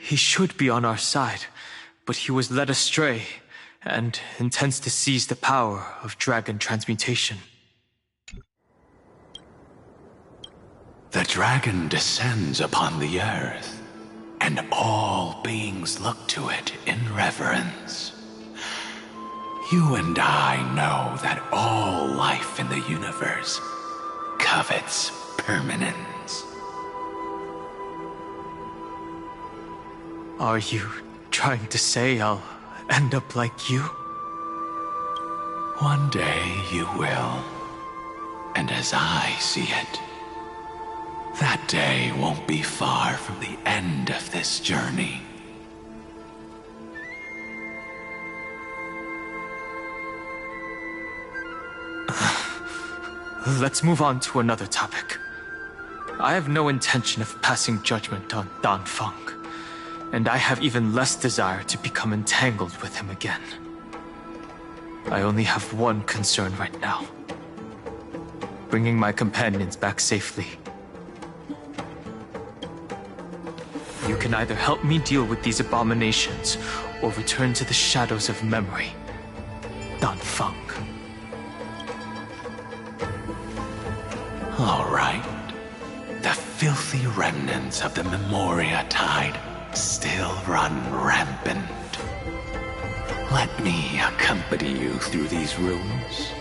He should be on our side, but he was led astray and intends to seize the power of dragon transmutation. The dragon descends upon the earth, and all beings look to it in reverence. You and I know that all life in the universe covets permanence. Are you trying to say I'll end up like you? One day you will. And as I see it, that day won't be far from the end of this journey. Let's move on to another topic. I have no intention of passing judgment on Dan Feng, and I have even less desire to become entangled with him again. I only have one concern right now: bringing my companions back safely. You can either help me deal with these abominations, or return to the shadows of memory. Dan Feng. All right. The filthy remnants of the Memoria Tide still run rampant. Let me accompany you through these rooms.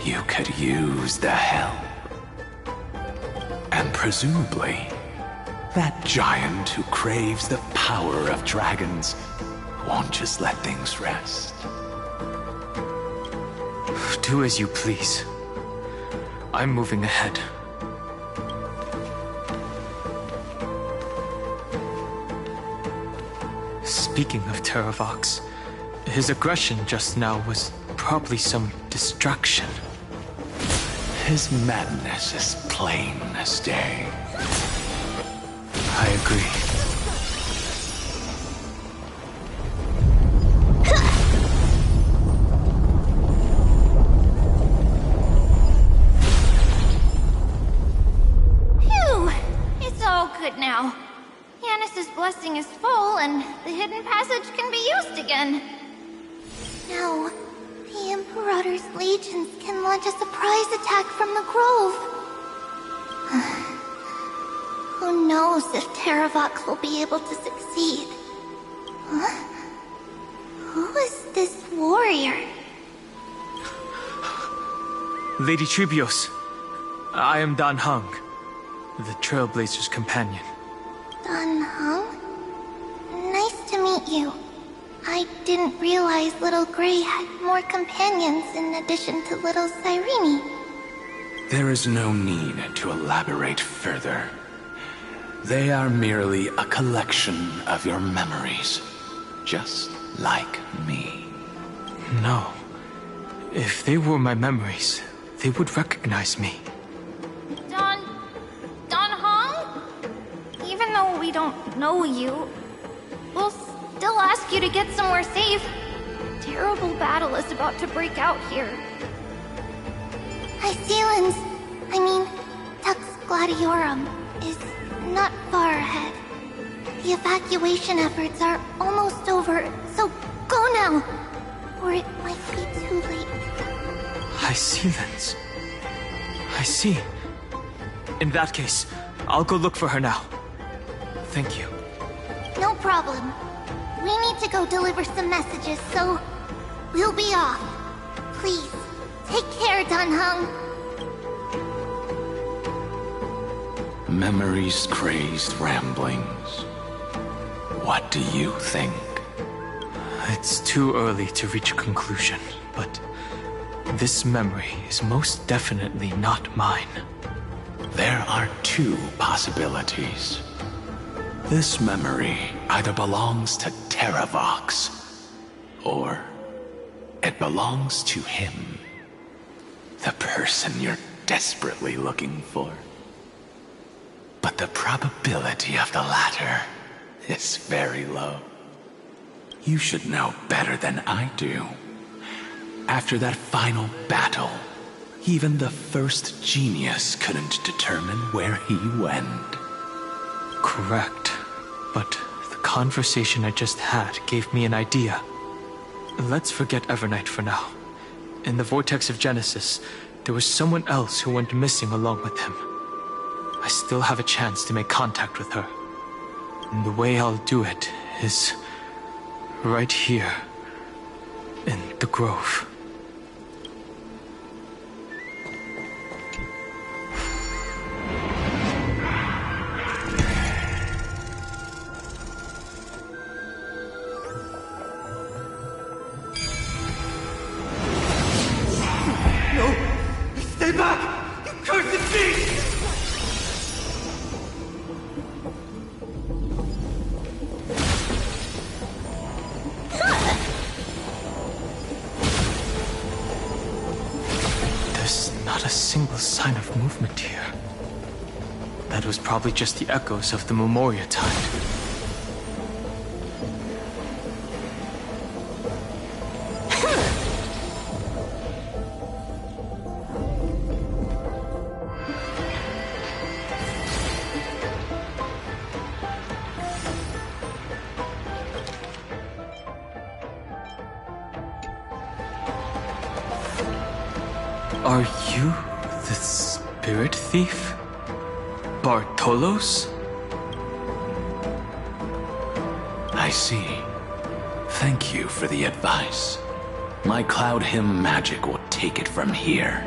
You could use the help. And presumably, that giant who craves the power of dragons won't just let things rest. Do as you please. I'm moving ahead. Speaking of Terravox, his aggression just now was probably some distraction. His madness is plain as day. I agree. Phew! It's all good now. Yanis's blessing is full, and the hidden passage can be used again. Now, the Imperator's legions can launch a surprise attack from the grove. Who knows if Terravox will be able to succeed? Huh? Who is this warrior? Lady Tribios, I am Dan Heng, the Trailblazer's companion. Dan Heng? Nice to meet you. I didn't realize Little Gray had more companions in addition to Little Cyrene. There is no need to elaborate further. They are merely a collection of your memories, just like me. No. If they were my memories, they would recognize me. Dan Heng? Even though we don't know you, we'll still ask you to get somewhere safe. Terrible battle is about to break out here. Iceland's, Tux Gladiorum, is not far ahead. The evacuation efforts are almost over, so go now, or it might be too late. Iceland's. I see. In that case, I'll go look for her now. Thank you. No problem. We need to go deliver some messages, so we'll be off. Please, take care, Dan Heng. Memories crazed ramblings. What do you think? It's too early to reach a conclusion, but this memory is most definitely not mine. There are two possibilities. This memory either belongs to Terravox, or it belongs to him. The person you're desperately looking for. But the probability of the latter is very low. You should know better than I do. After that final battle, even the first genius couldn't determine where he went. Correct. But the conversation I just had gave me an idea. Let's forget Evernight for now. In the Vortex of Genesis, there was someone else who went missing along with him. I still have a chance to make contact with her. And the way I'll do it is right here in the grove. Stay back! You cursed beast! There's not a single sign of movement here. That was probably just the echoes of the Memoria Tide. Are you the spirit thief? Bartolos? I see. Thank you for the advice. My Cloud Hymn magic will take it from here.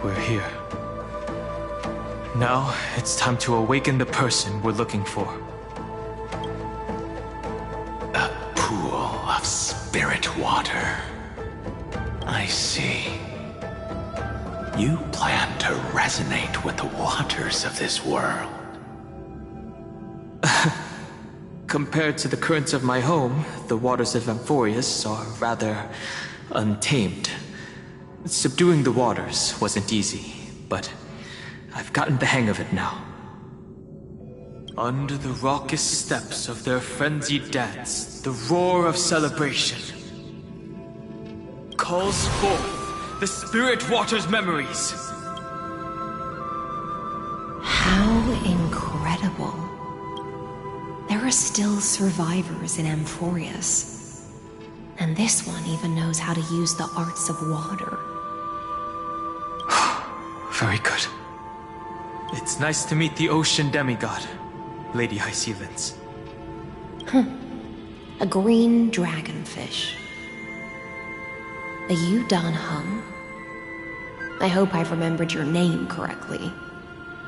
We're here. Now, it's time to awaken the person we're looking for. A pool of spirit water. I see. You plan to resonate with the waters of this world. Compared to the currents of my home, the waters of Amphorius are rather untamed. Subduing the waters wasn't easy, but I've gotten the hang of it now. Under the raucous steps of their frenzied dance, the roar of celebration calls forth the spirit water's memories. How incredible. There are still survivors in Amphorius. And this one even knows how to use the arts of water. Very good. It's nice to meet the ocean demigod, Lady Hyacinths. A green dragonfish. Are you Dan Hung? I hope I've remembered your name correctly.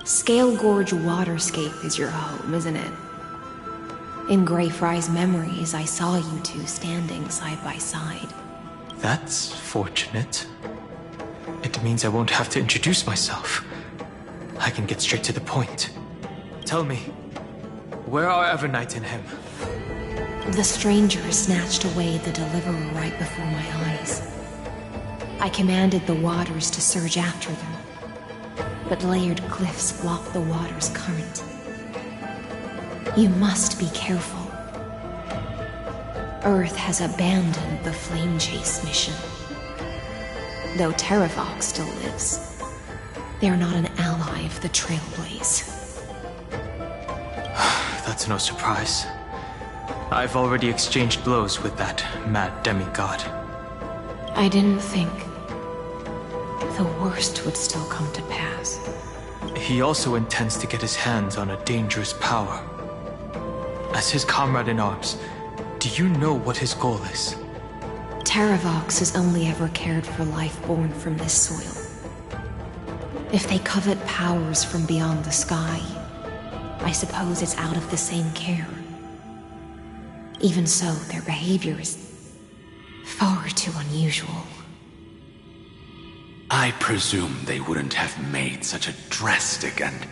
Scale Gorge Waterscape is your home, isn't it? In Greyfry's memories, I saw you two standing side by side. That's fortunate. It means I won't have to introduce myself. I can get straight to the point. Tell me, where are Evernight and him? The stranger snatched away the deliverer right before my eyes. I commanded the waters to surge after them, but layered cliffs block the water's current. You must be careful. Earth has abandoned the Flame Chase mission. Though Terravox still lives, they are not an ally of the Trailblaze. That's no surprise. I've already exchanged blows with that mad demigod. I didn't think the worst would still come to pass. He also intends to get his hands on a dangerous power. As his comrade in arms, do you know what his goal is? Terravox has only ever cared for life born from this soil. If they covet powers from beyond the sky, I suppose it's out of the same care. Even so, their behavior is far too unusual. I presume they wouldn't have made such a drastic and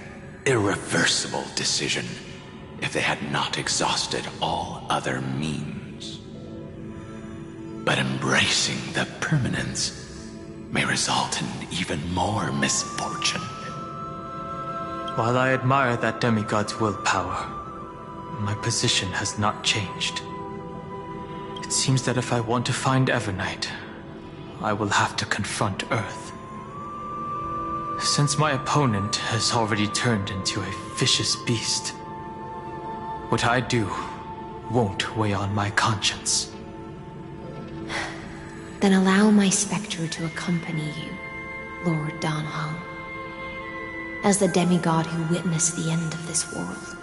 irreversible decision if they had not exhausted all other means. But embracing the permanence may result in even more misfortune. While I admire that demigod's willpower, my position has not changed. It seems that if I want to find Evernight, I will have to confront Earth. Since my opponent has already turned into a vicious beast, what I do won't weigh on my conscience. Then allow my specter to accompany you, Lord Dan Hung. As the demigod who witnessed the end of this world.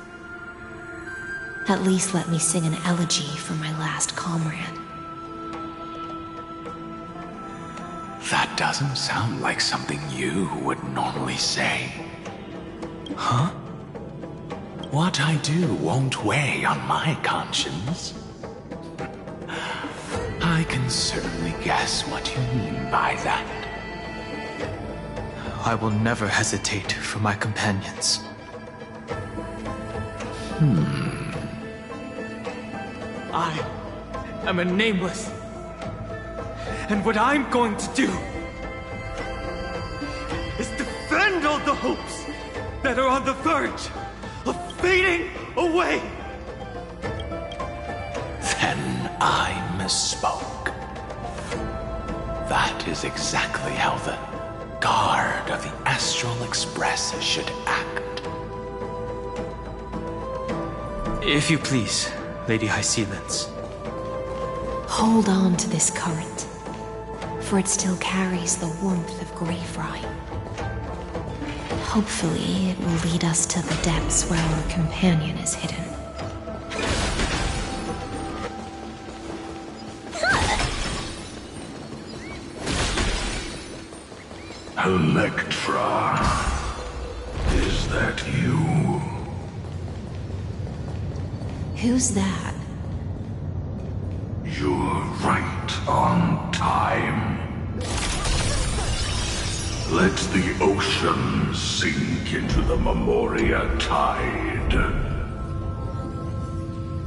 At least let me sing an elegy for my last comrade. That doesn't sound like something you would normally say. Huh? What I do won't weigh on my conscience. I can certainly guess what you mean by that. I will never hesitate for my companions. I am a nameless. And what I'm going to do is defend all the hopes that are on the verge of fading away. Then I misspoke. That is exactly how the guard of the Astral Express should act. If you please, Lady Hysealence. Hold on to this current, for it still carries the warmth of Greyfry. Hopefully, it will lead us to the depths where our companion is hidden. Electra, is that you? Who's that? You're right on time. Let the ocean sink into the Memoria tide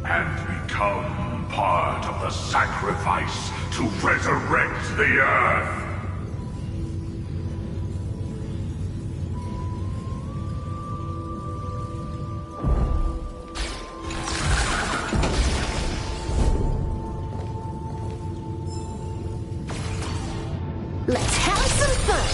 and become part of the sacrifice to resurrect the Earth. Let's have some fun!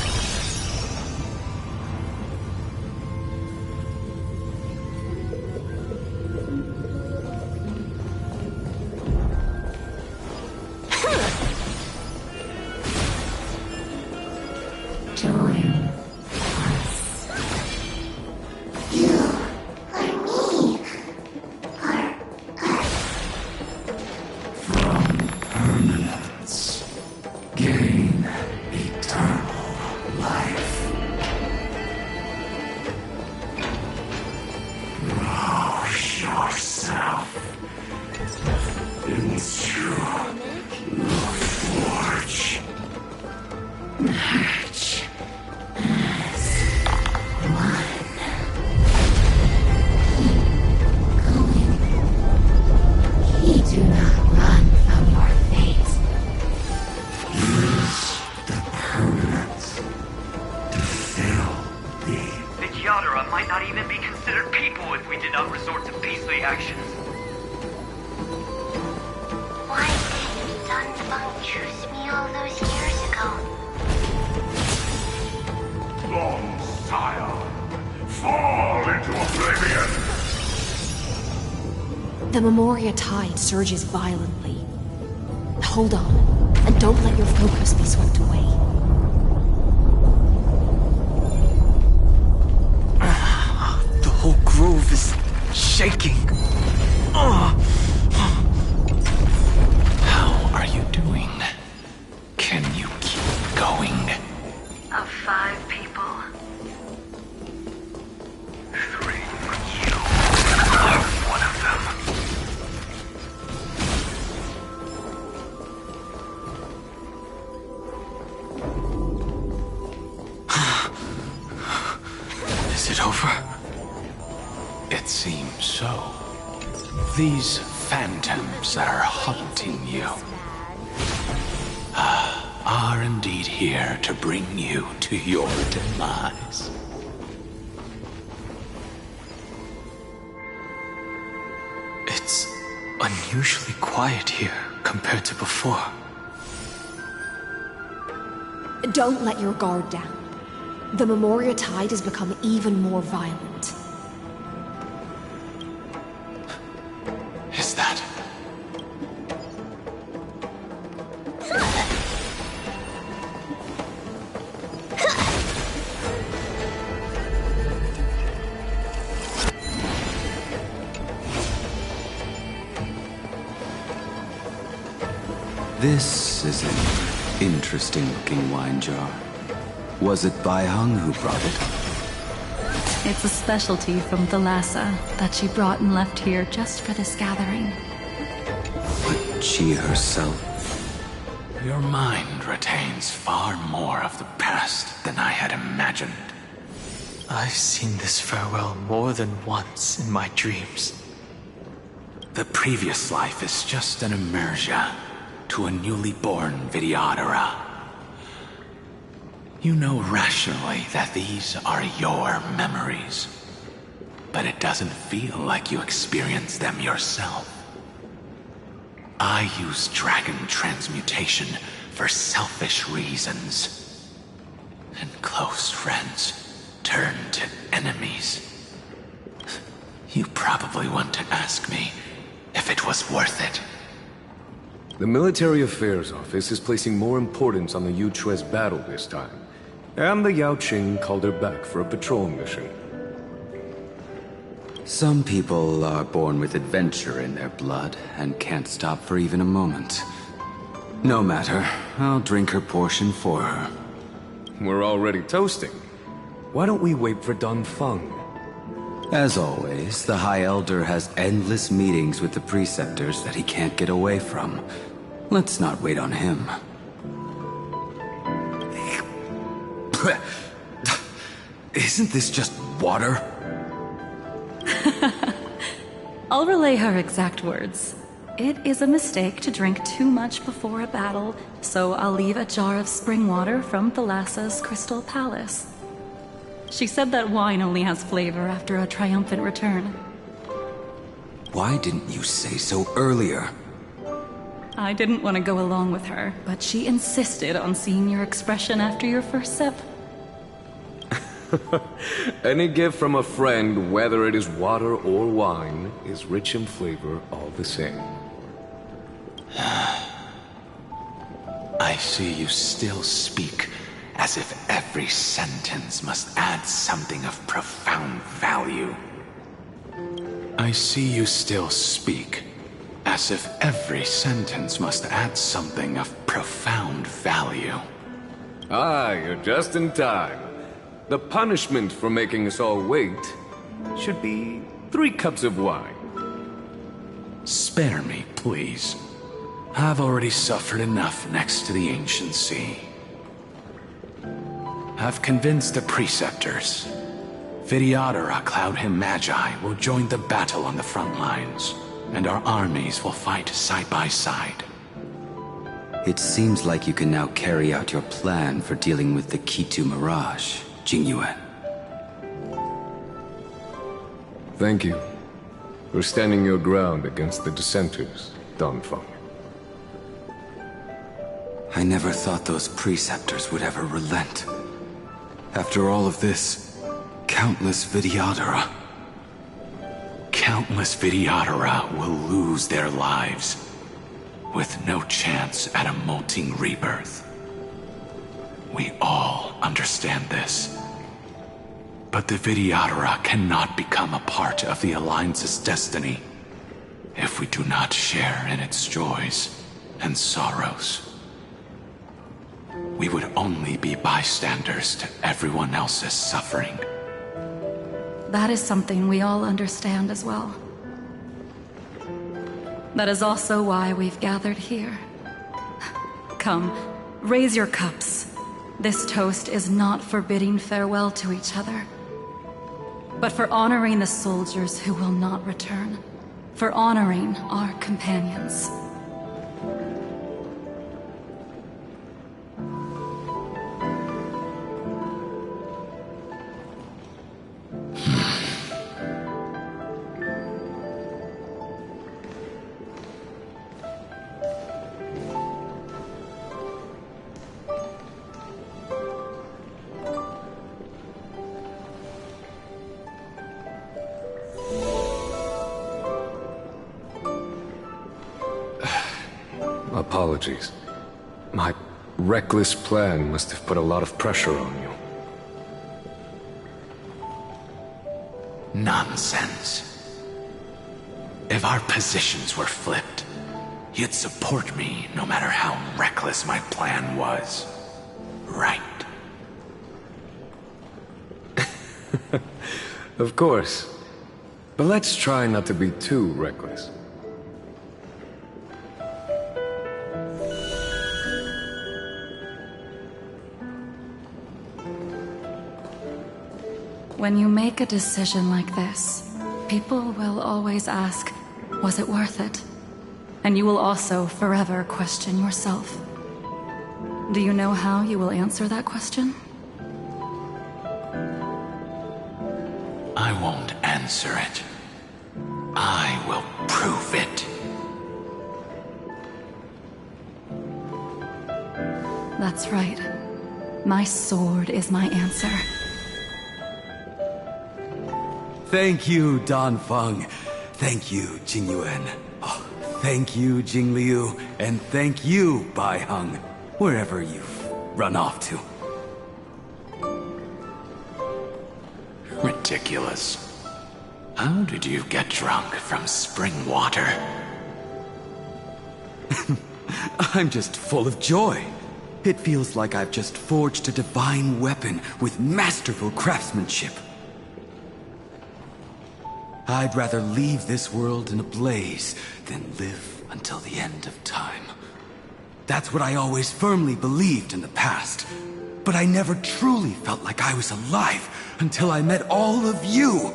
Join. You are me. Permanence. Gain. reaction. Why didn't Dunfang choose me all those years ago? Long sire, fall into oblivion! The Memoria tide surges violently. Hold on, and don't let your focus be swept away. The whole grove is shaking. How are you doing? Can you keep going? Of 5 people, 3. You are one of them. Is it over? It seems so. These phantoms that are haunting you are indeed here to bring you to your demise. It's unusually quiet here compared to before. Don't let your guard down. The Memoria tide has become even more violent. Is that... This is an interesting-looking wine jar. Was it Baihang who brought it? It's a specialty from Thalassa that she brought and left here just for this gathering. But she herself... Your mind retains far more of the past than I had imagined. I've seen this farewell more than once in my dreams. The previous life is just an immersia to a newly born Vidyadhara. You know rationally that these are your memories, but it doesn't feel like you experienced them yourself. I use dragon transmutation for selfish reasons, and close friends turn to enemies. You probably want to ask me if it was worth it. The Military Affairs Office is placing more importance on the Yuchue's battle this time. And the Yaoqing called her back for a patrol mission. Some people are born with adventure in their blood and can't stop for even a moment. No matter, I'll drink her portion for her. We're already toasting. Why don't we wait for Dunfang? As always, the High Elder has endless meetings with the Preceptors that he can't get away from. Let's not wait on him. Isn't this just water? I'll relay her exact words. It is a mistake to drink too much before a battle, so I'll leave a jar of spring water from Thalassa's Crystal Palace. She said that wine only has flavor after a triumphant return. Why didn't you say so earlier? I didn't want to go along with her, but she insisted on seeing your expression after your first sip. Any gift from a friend, whether it is water or wine, is rich in flavor all the same. I see you still speak as if every sentence must add something of profound value. I see you still speak as if every sentence must add something of profound value. Ah, you're just in time. The punishment for making us all wait should be 3 cups of wine. Spare me, please. I've already suffered enough next to the ancient sea. I've convinced the Preceptors. Vidyadhara Cloud Him Magi will join the battle on the front lines, and our armies will fight side by side. It seems like you can now carry out your plan for dealing with the Kitu Mirage, Jingyuan. Thank you. for standing your ground against the dissenters, Danfeng. I never thought those preceptors would ever relent. After all of this, countless Vidyadhara. Countless Vidyadhara will lose their lives, with no chance at a molting rebirth. We all understand this. But the Vidyadhara cannot become a part of the Alliance's destiny if we do not share in its joys and sorrows. We would only be bystanders to everyone else's suffering. That is something we all understand as well. That is also why we've gathered here. Come, raise your cups. This toast is not for bidding farewell to each other, but for honoring the soldiers who will not return, for honoring our companions. Apologies. My reckless plan must have put a lot of pressure on you. Nonsense. If our positions were flipped, you'd support me no matter how reckless my plan was. Right? Of course. But let's try not to be too reckless. When you make a decision like this, people will always ask, was it worth it? And you will also forever question yourself. Do you know how you will answer that question? I won't answer it. I will prove it. That's right. My sword is my answer. Thank you, Danfeng. Thank you, Jingyuan. Oh, thank you, Jingliu. And thank you, Baiheng, wherever you've run off to. Ridiculous. How did you get drunk from spring water? I'm just full of joy. It feels like I've just forged a divine weapon with masterful craftsmanship. I'd rather leave this world in a blaze than live until the end of time. That's what I always firmly believed in the past. But I never truly felt like I was alive until I met all of you.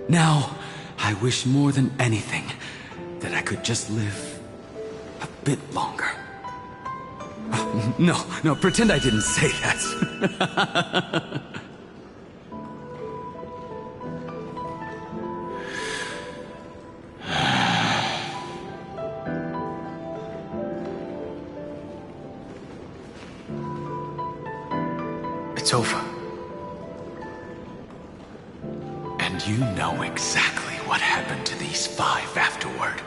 Now, I wish more than anything that I could just live a bit longer. No, pretend I didn't say that. It's over. And you know exactly what happened to these 5 afterward.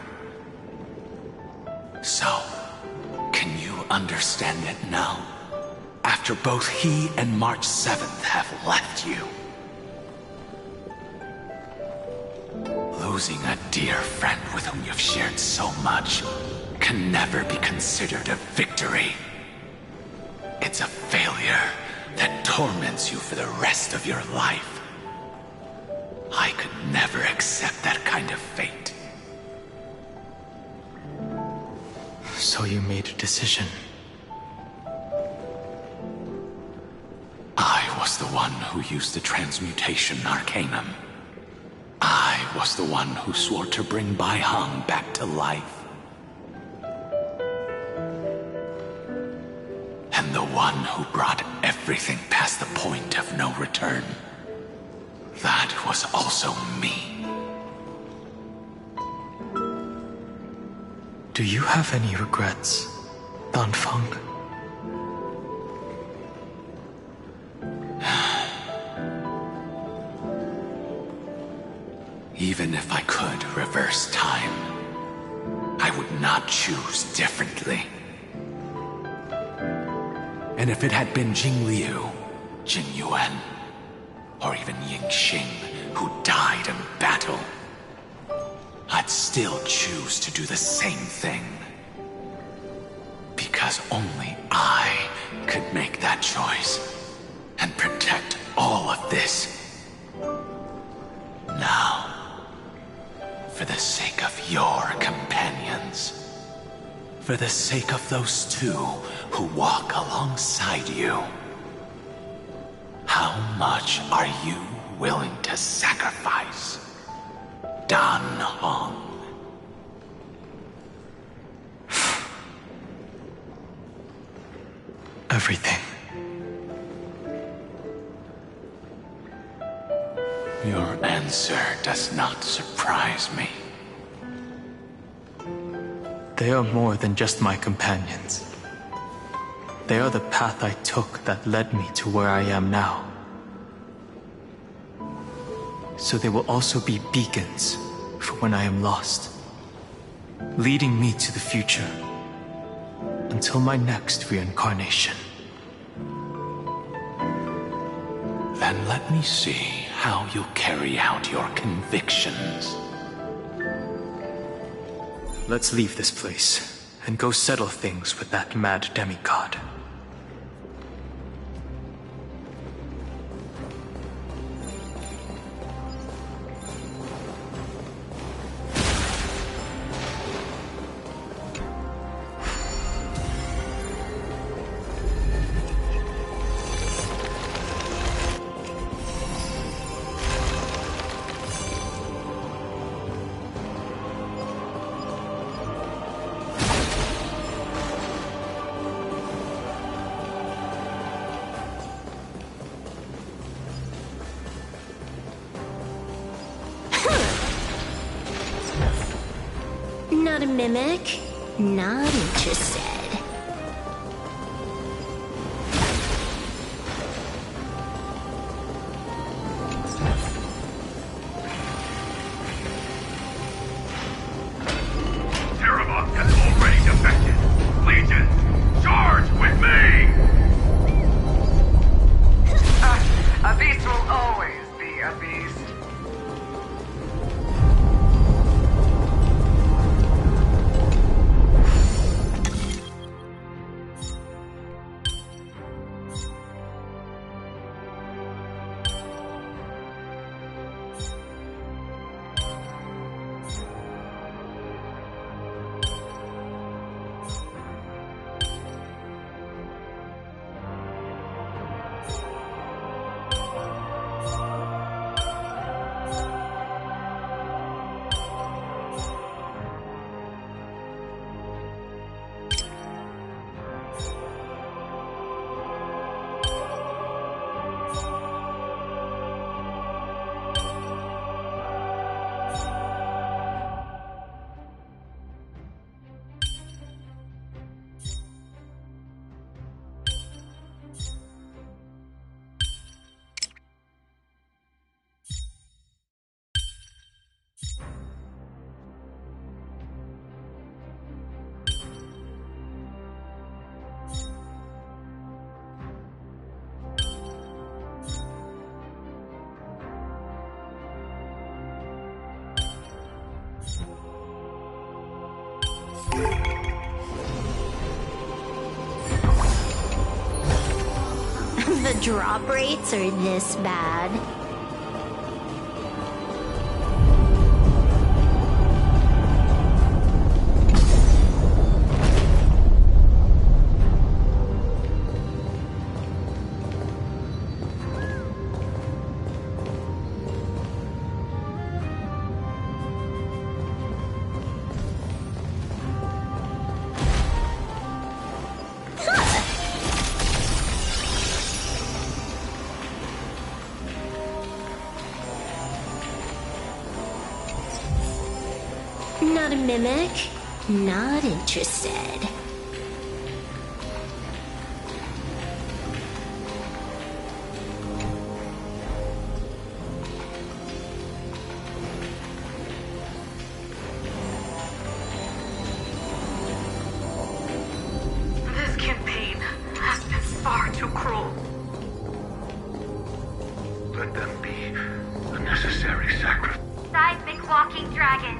So, can you understand it now? After both he and March 7th have left you. Losing a dear friend with whom you've shared so much can never be considered a victory. It's a failure that torments you for the rest of your life. I could never accept that kind of fate. So you made a decision. I was the one who used the transmutation arcanum. I was the one who swore to bring Baiheng back to life. And the one who brought everything past the point of no return. That was also me. Do you have any regrets, Danfang? Even if I could reverse time, I would not choose differently. And if it had been Jing Liu, Jing Yuan, or even Ying Xing who died in battle, I'd still choose to do the same thing. Because only I could make that choice and protect all of this. Now, for the sake of your companions, for the sake of those two who walk alongside you, how much are you willing to sacrifice, Dan Hong? Everything. Your answer does not surprise me. They are more than just my companions. They are the path I took that led me to where I am now. So they will also be beacons for when I am lost, leading me to the future until my next reincarnation. Then let me see how you carry out your convictions. Let's leave this place and go settle things with that mad demigod. Not a mimic? Not interested. Terabot has already defected. Legion, charge with me! A beast will always be a beast. The drop rates are this bad. Not a mimic? Not interested. This campaign has been far too cruel. Let them be a necessary sacrifice. Seismic walking dragon,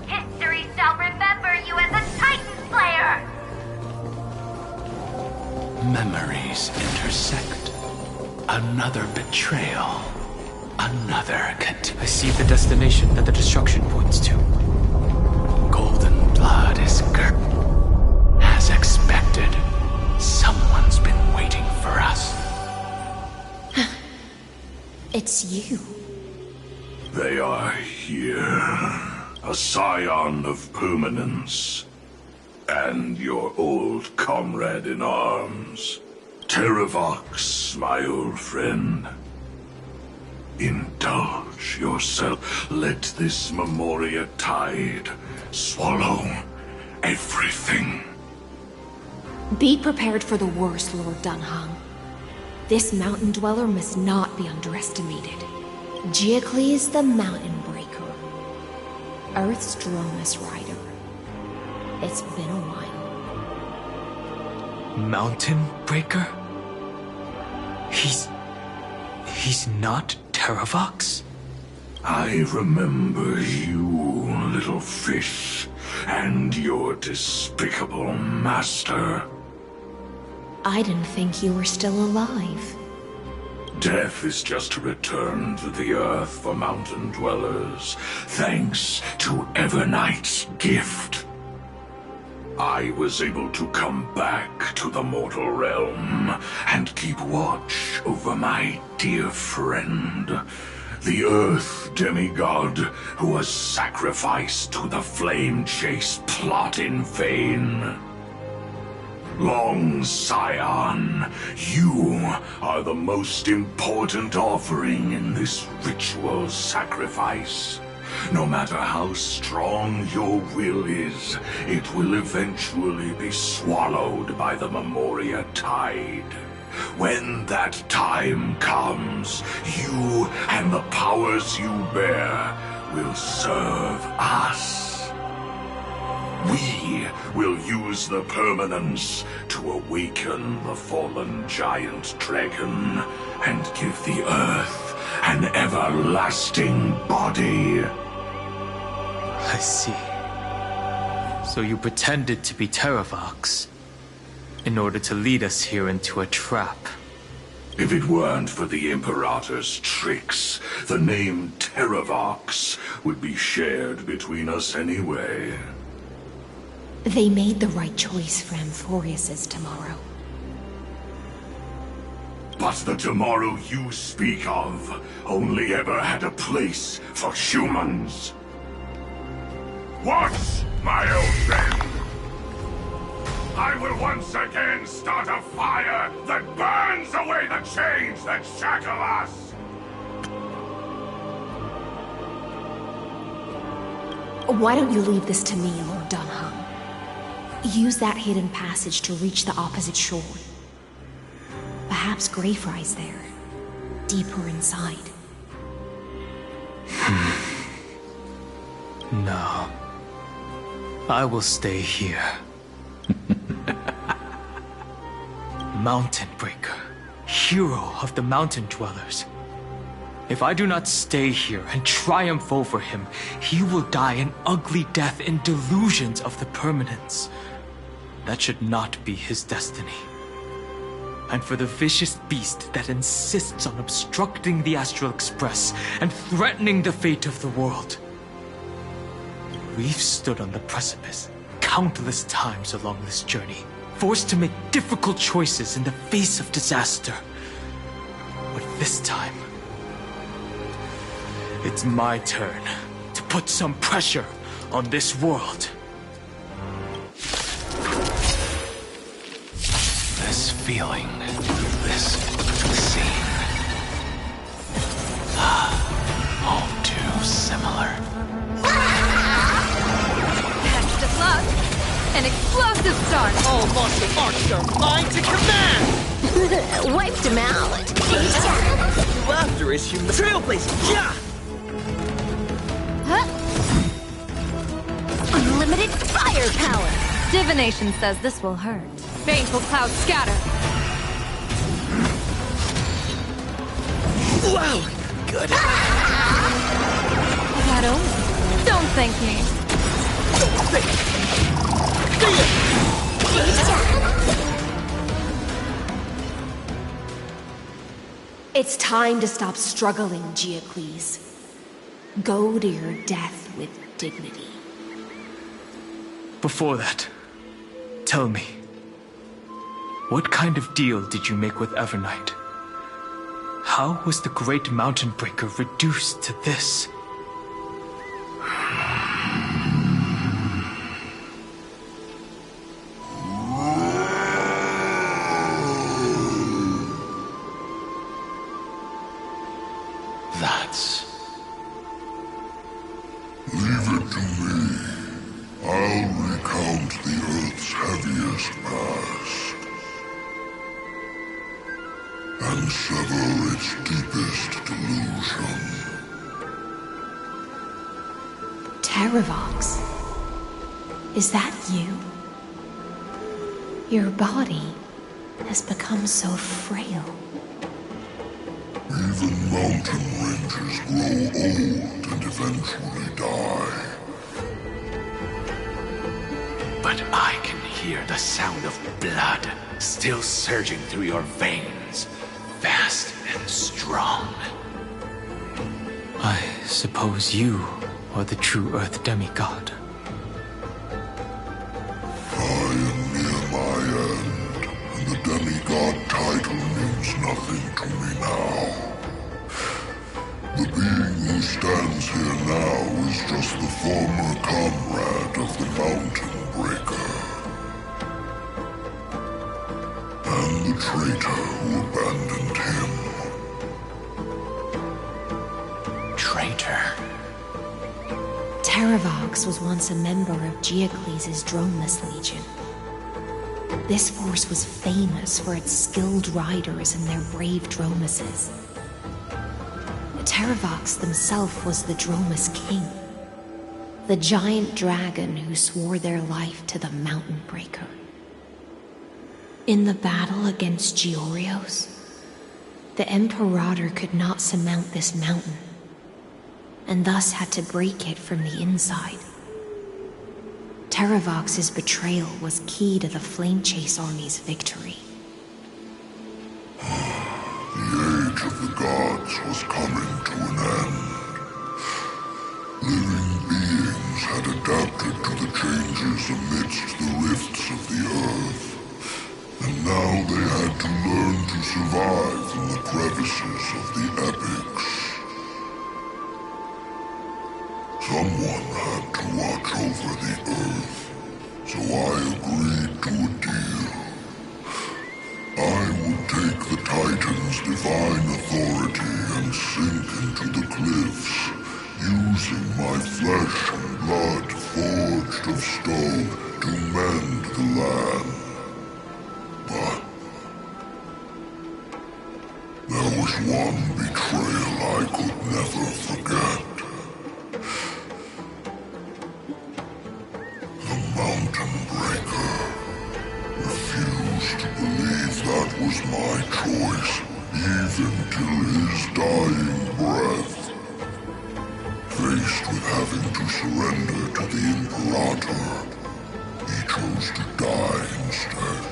history shall remember you as a Titan Slayer! Memories intersect. Another betrayal. Another I see the destination that the destruction points to. Golden blood is girt. As expected, someone's been waiting for us. It's you. They are here. A scion of permanence. And your old comrade in arms. Terravox, my old friend. Indulge yourself. Let this Memoria tide swallow everything. Be prepared for the worst, Lord Dunhung. This mountain dweller must not be underestimated. Giacles the Mountain Breaker. Earth's Dromus Rider. It's been a while. Mountain Breaker? He's not Terravox? I remember you, little fish, and your despicable master. I didn't think you were still alive. Death is just a return to the earth for mountain dwellers, thanks to Evernight's gift. I was able to come back to the mortal realm and keep watch over my dear friend, the Earth demigod who was sacrificed to the flame chase plot in vain. Long Scion, you are the most important offering in this ritual sacrifice. No matter how strong your will is, it will eventually be swallowed by the Memoria tide. When that time comes, you and the powers you bear will serve us. We will use the permanence to awaken the fallen giant dragon and give the earth an everlasting body. I see. So you pretended to be Terravox in order to lead us here into a trap. If it weren't for the Imperator's tricks, the name Terravox would be shared between us anyway. They made the right choice for Amphorius's tomorrow. But the tomorrow you speak of only ever had a place for humans. Watch, my old friend! I will once again start a fire that burns away the chains that shackle us! Why don't you leave this to me, Lord Dunham? Use that hidden passage to reach the opposite shore. Perhaps Greyfry's there, deeper inside. No. I will stay here. Mountain Breaker, hero of the mountain dwellers. If I do not stay here and triumph over him, he will die an ugly death in delusions of the permanence. That should not be his destiny. And for the vicious beast that insists on obstructing the Astral Express and threatening the fate of the world. We've stood on the precipice countless times along this journey, forced to make difficult choices in the face of disaster. But this time, it's my turn to put some pressure on this world. This feeling, this scene. All too similar. Best of luck! An explosive start! All martial arts are mine to command! Wiped him out. Laughter is human trailblazing! Yeah! Huh? Unlimited firepower. Divination says this will hurt. Baneful clouds scatter. Wow! Good. That over. Don't thank me. Don't think! See ya! It's time to stop struggling, Geocles. Go to your death with dignity. Before that, tell me, what kind of deal did you make with Evernight? How was the Great Mountain Breaker reduced to this? That's... Leave it to me. I'll recount the Earth's heaviest past. And sever its deepest delusion. Terravox? Is that you? Your body has become so frail. Even mountain ranges grow old and eventually die. But I can hear the sound of blood still surging through your veins, fast and strong. I suppose you are the true Earth demigod. I am near my end, and the demigod title means nothing to me now. The being who stands here now is just the former comrade of the Mountain Breaker. And the traitor who abandoned him. Traitor? Terravox was once a member of Geocles' Droneless Legion. This force was famous for its skilled riders and their brave dromuses. Terravox himself was the Dromus King, the giant dragon who swore their life to the Mountain Breaker. In the battle against Georios, the Imperator could not surmount this mountain, and thus had to break it from the inside. Terravox's betrayal was key to the Flame Chase Army's victory. The age of the gods was coming to an end. Living beings had adapted to the changes amidst the rifts of the earth, and now they had to learn to survive in the crevices of the epics. Someone had to watch over the earth, so I agreed to a deal. I would take the Titan's divine authority and sink into the cliffs, using my flesh and blood forged of stone to mend the land. But there was one betrayal I could never forget. The Mountain Breaker refused to believe that was my choice, even till his dying breath. Faced with having to surrender to the Imperator, he chose to die instead.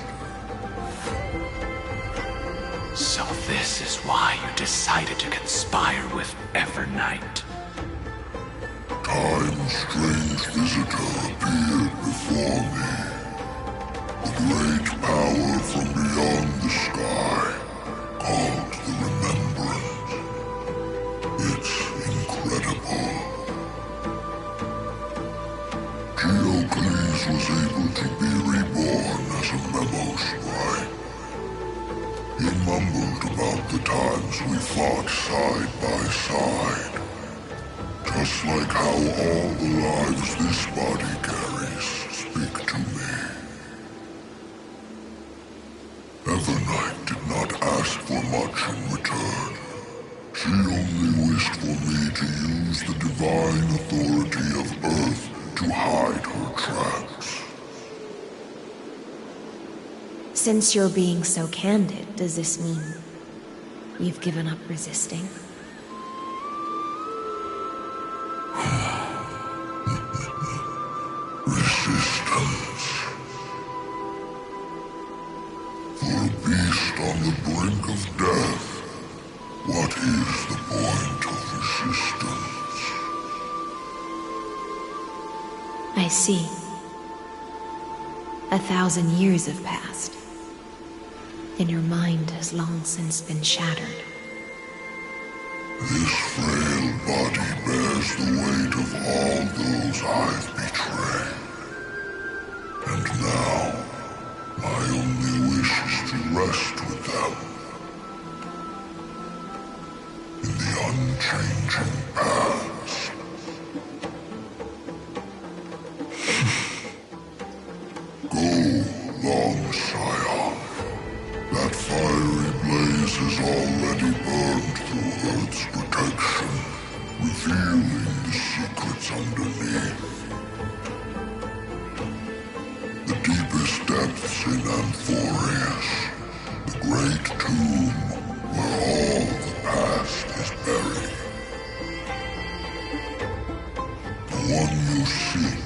So this is why you decided to conspire with Evernight. Time's strange visitor appeared before me. The great power from beyond the sky, called the Remembrance. It's incredible. Geocles was able to be reborn as a memo scribe. He mumbled about the times we fought side by side. Just like how all the lives this body carries speak to me. Evernight did not ask for much in return. She only wished for me to use the divine authority of Earth to hide her tracks. Since you're being so candid, does this mean you've given up resisting? Resistance. For a beast on the brink of death, what is the point of resistance? I see. 1,000 years have passed, and your mind has long since been shattered. This frail body bears the weight of all those I've betrayed. And now, my only wish is to rest with them. In the unchanging past. Go, long Scion. That fiery blaze has already burned through Earth's protection, revealing the secrets underneath. The deepest depths in Amphorius, the great tomb where all the past is buried. The one you seek,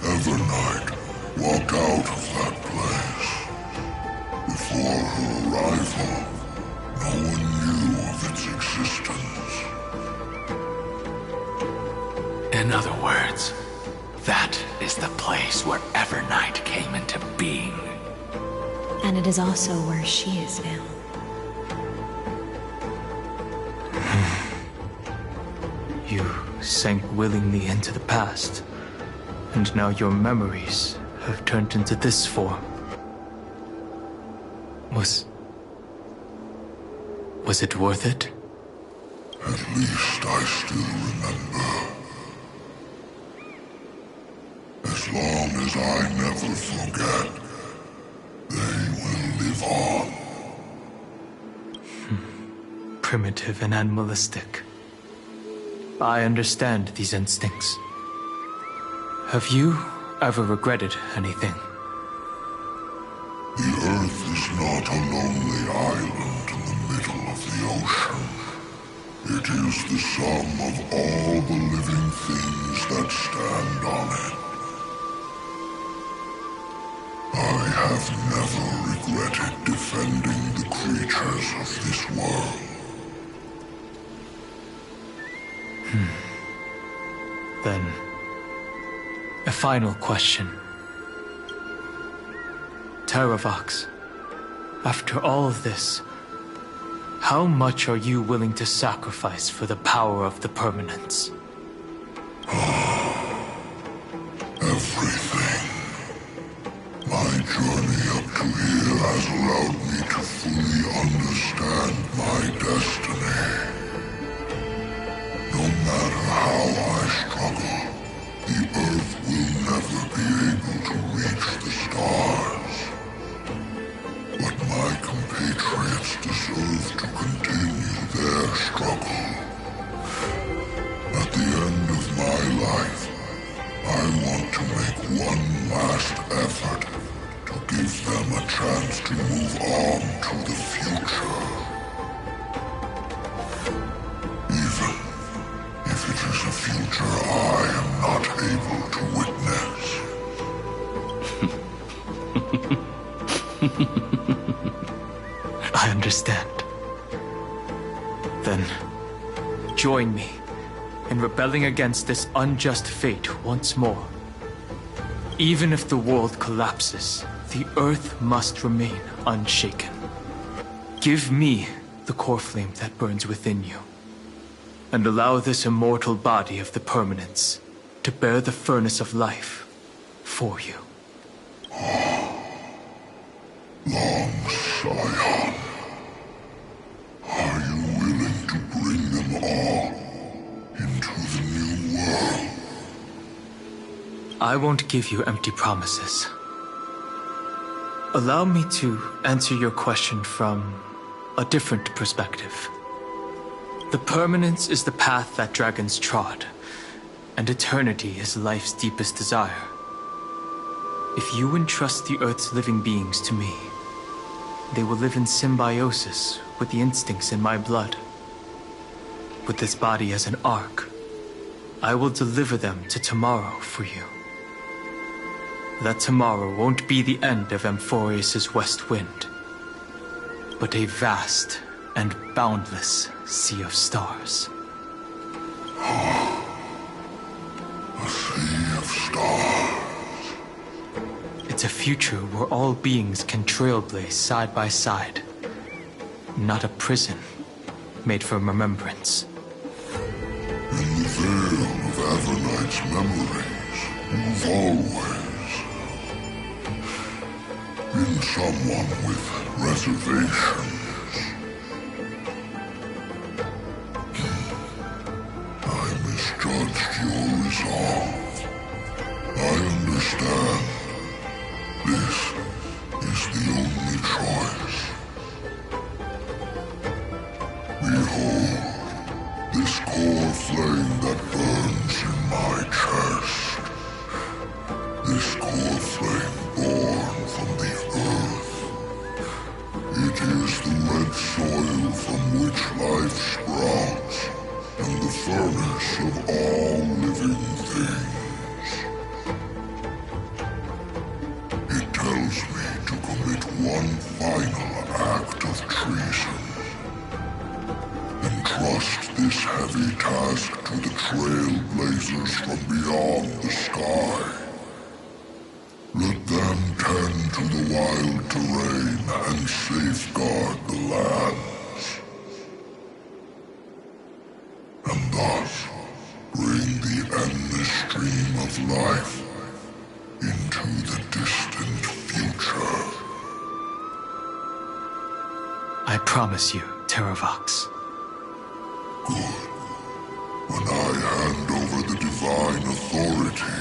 Evernight, walked out of that place. Before her arrival, no one knew of its existence. In other words, that is the place where Evernight came into being. And it is also where she is now. You sank willingly into the past, and now your memories have turned into this form. Was it worth it? At least I still remember. As long as I never forget, they will live on. Primitive and animalistic. I understand these instincts. Have you ever regretted anything? The Earth is not a lonely island in the middle of the ocean. It is the sum of all the living things that stand on it. I have never regretted defending the creatures of this world. Then, a final question. Terravox, after all of this, how much are you willing to sacrifice for the power of the permanence? Everything. My journey up to here has allowed me to fully understand my destiny. No matter how I struggle, the Earth will never be able to reach the stars. But my compatriots deserve to continue their struggle. At the end of my life, I want to make one last effort to give them a chance to move on to the future. Even if it is a future I am not able to witness. I understand. Then, join me in rebelling against this unjust fate once more. Even if the world collapses, the Earth must remain unshaken. Give me the core flame that burns within you, and allow this immortal body of the permanence to bear the furnace of life for you. Long Scion, are you willing to bring them all into the new world? I won't give you empty promises. Allow me to answer your question from a different perspective. The permanence is the path that dragons trod, and eternity is life's deepest desire. If you entrust the Earth's living beings to me, they will live in symbiosis with the instincts in my blood. With this body as an ark, I will deliver them to tomorrow for you. That tomorrow won't be the end of Amphorius' west wind, but a vast and boundless sea of stars. A sea of stars. It's a future where all beings can trailblaze side by side. Not a prison made for remembrance. In the veil of Avernight's memories, you've always been someone with reservations. I misjudged your resolve. I understand. This is the only choice. Behold, this core flame that burns in my chest. This core flame born from the earth. It is the red soil from which life sprouts, and the furnace of all living things. It tells me to commit one final act of treason. Entrust this heavy task to the trailblazers from beyond the sky. Let them tend to the wild terrain and safeguard the lands. And thus bring the endless stream of life into the distant future. I promise you, Terravox. Good. When I hand over the divine authority,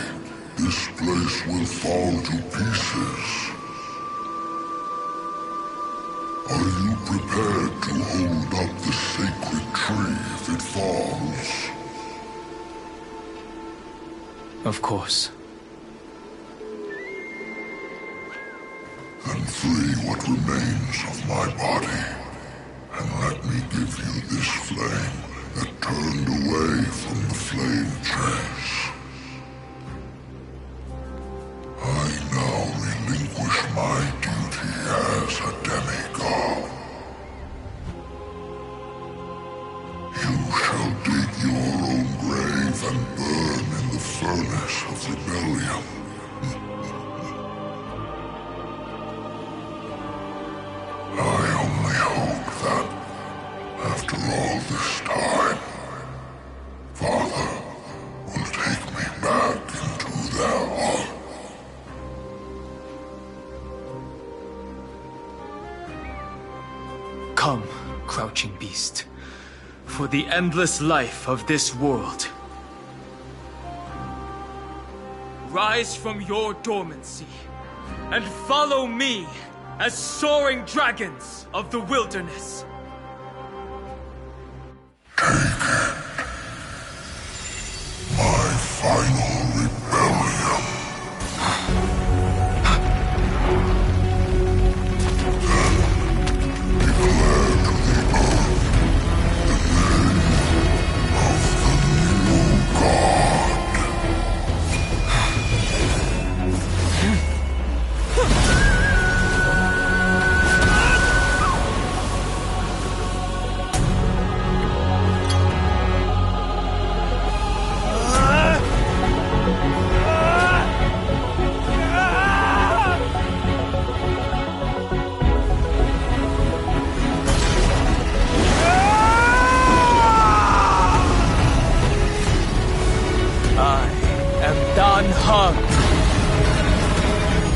this place will fall to pieces. Are you prepared to hold up the sacred tree if it falls? Of course. Then free what remains of my body, and let me give you this flame that turned away from the flame chase. I now relinquish my duty as a demigod. You shall dig your own grave and burn in the furnace of rebellion. I only hope that, after all this time, Father will take me back into their heart. Come, crouching beast, for the endless life of this world. Rise from your dormancy, and follow me as soaring dragons of the wilderness. My final rebellion. Then declare to the earth the name of the new god.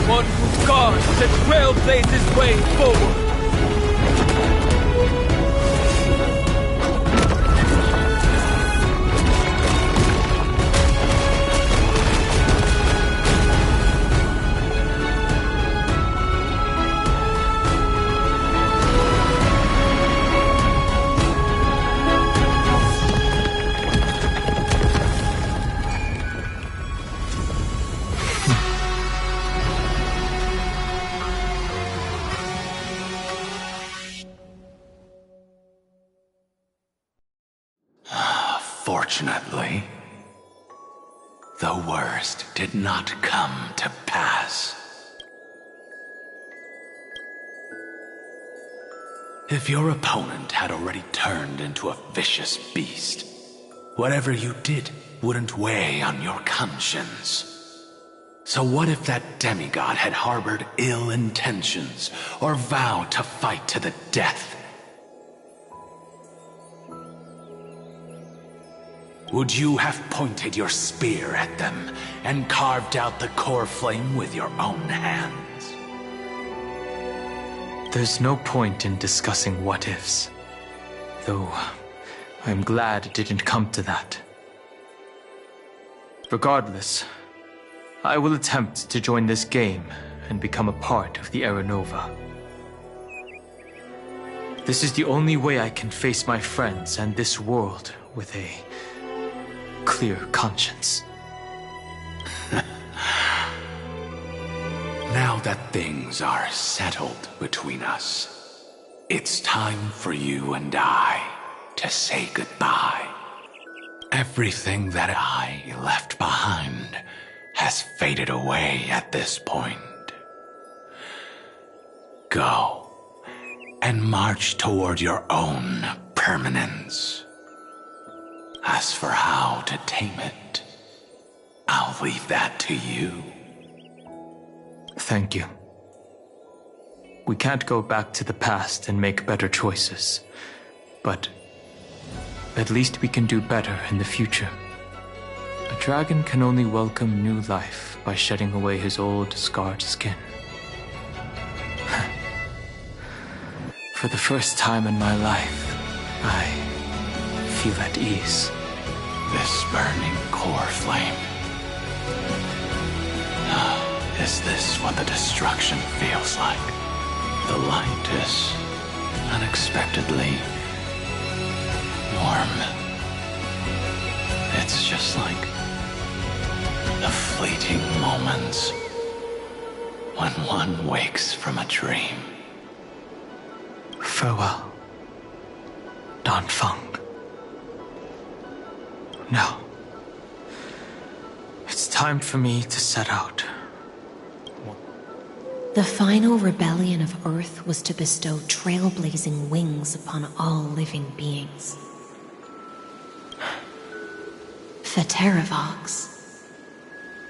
One who guards and trailblazes way forward. Unfortunately, the worst did not come to pass. If your opponent had already turned into a vicious beast, whatever you did wouldn't weigh on your conscience. So what if that demigod had harbored ill intentions or vowed to fight to the death? Would you have pointed your spear at them and carved out the core flame with your own hands? There's no point in discussing what-ifs. Though, I'm glad it didn't come to that. Regardless, I will attempt to join this game and become a part of the Era Nova. This is the only way I can face my friends and this world with a clear conscience. Now that things are settled between us, it's time for you and I to say goodbye. Everything that I left behind has faded away at this point. Go and march toward your own permanence. As for how to tame it, I'll leave that to you. Thank you. We can't go back to the past and make better choices, but at least we can do better in the future. A dragon can only welcome new life by shedding away his old, scarred skin. For the first time in my life, I feel at ease. This burning core flame. Is this what the destruction feels like? The light is unexpectedly warm. It's just like the fleeting moments when one wakes from a dream. Farewell, Dan Feng. Now, it's time for me to set out. The final rebellion of Earth was to bestow trailblazing wings upon all living beings. For Terravox,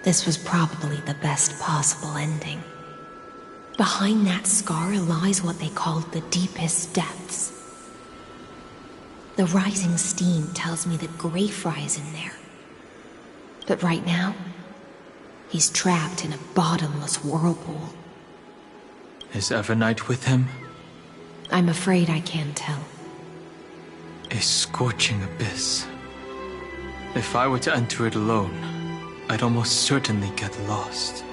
this was probably the best possible ending. Behind that scar lies what they called the deepest depths. The rising steam tells me that Greyfry is in there. But right now, he's trapped in a bottomless whirlpool. Is Evernight with him? I'm afraid I can't tell. A scorching abyss. If I were to enter it alone, I'd almost certainly get lost.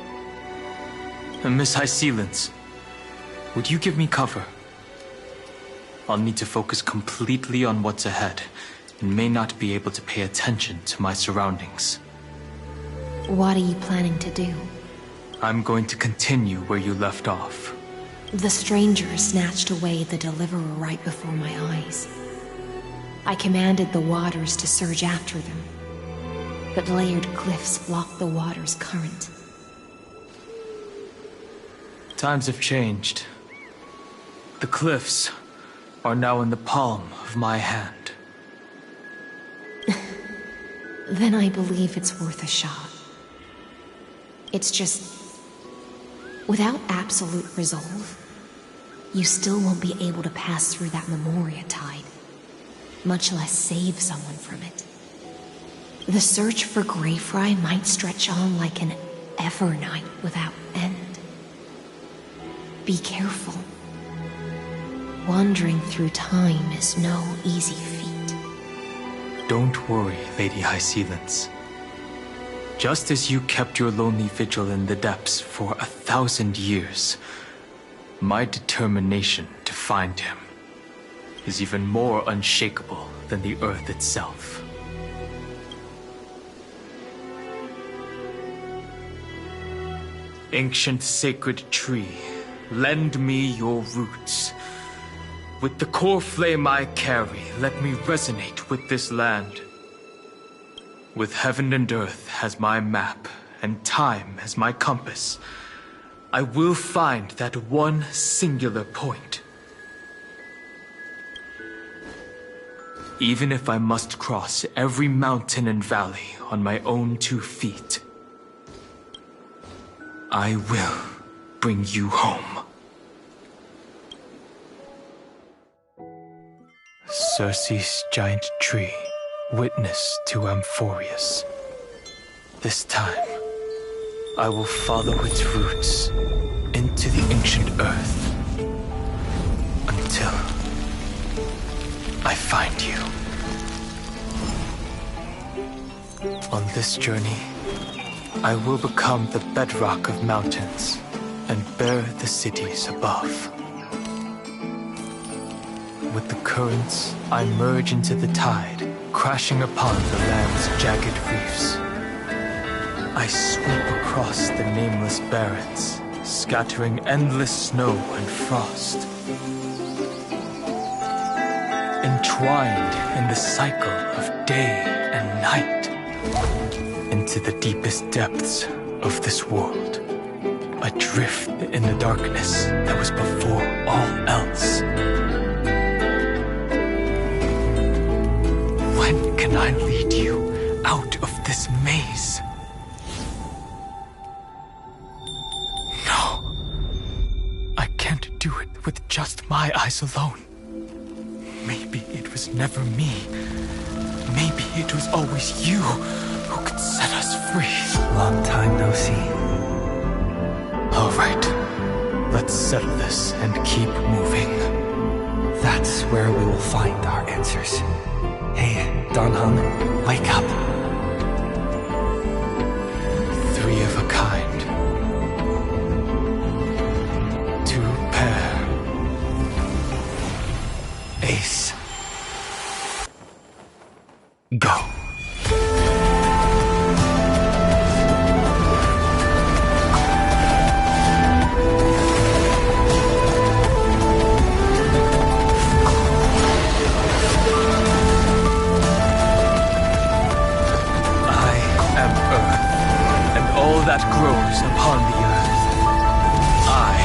And Miss High Sealants, would you give me cover? I'll need to focus completely on what's ahead, and may not be able to pay attention to my surroundings. What are you planning to do? I'm going to continue where you left off. The stranger snatched away the deliverer right before my eyes. I commanded the waters to surge after them, but layered cliffs blocked the water's current. Times have changed. The cliffs are now in the palm of my hand. Then I believe it's worth a shot. It's just, without absolute resolve, you still won't be able to pass through that Memoria tide, much less save someone from it. The search for Greyfry might stretch on like an Evernight without end. Be careful. Wandering through time is no easy feat. Don't worry, Lady High Sealants. Just as you kept your lonely vigil in the depths for 1,000 years, my determination to find him is even more unshakable than the earth itself. Ancient sacred tree, lend me your roots. With the core flame I carry, let me resonate with this land. With heaven and earth as my map, and time as my compass, I will find that one singular point. Even if I must cross every mountain and valley on my own 2 feet, I will bring you home. Circe's giant tree, witness to Amphorius. This time, I will follow its roots into the ancient earth until I find you. On this journey, I will become the bedrock of mountains and bear the cities above. With the currents, I merge into the tide, crashing upon the land's jagged reefs. I sweep across the nameless barrens, scattering endless snow and frost. Entwined in the cycle of day and night, into the deepest depths of this world, adrift in the darkness that was before all else. When can I lead you out of this maze? No. I can't do it with just my eyes alone. Maybe it was never me. Maybe it was always you who could set us free. Long time no see. All right. Let's settle this and keep moving. That's where we will find our answers. Hey, Don Hung, wake up. 3 of a kind. 2 pair. Ace. Go. That grows upon the earth. I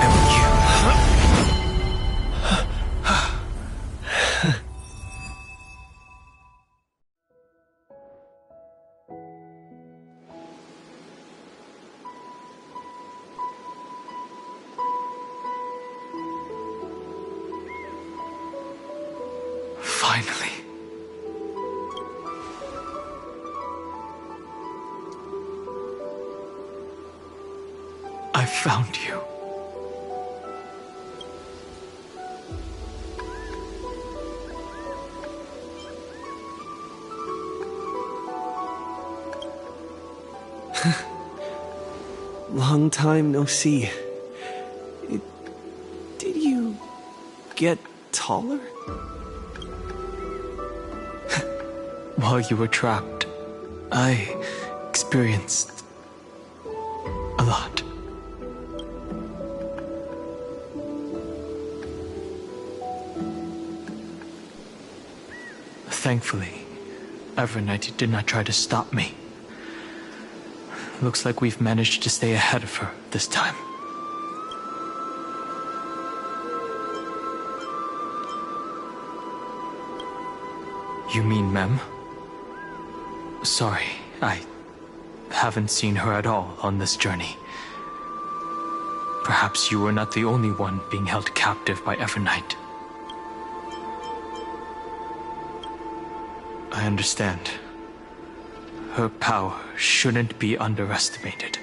am you. Finally. I found you. Long time no see. Did you get taller? While you were trapped, I experienced a lot. Thankfully, Evernight did not try to stop me. Looks like we've managed to stay ahead of her this time. You mean Mem? Sorry, I haven't seen her at all on this journey. Perhaps you were not the only one being held captive by Evernight. I understand. Her power shouldn't be underestimated.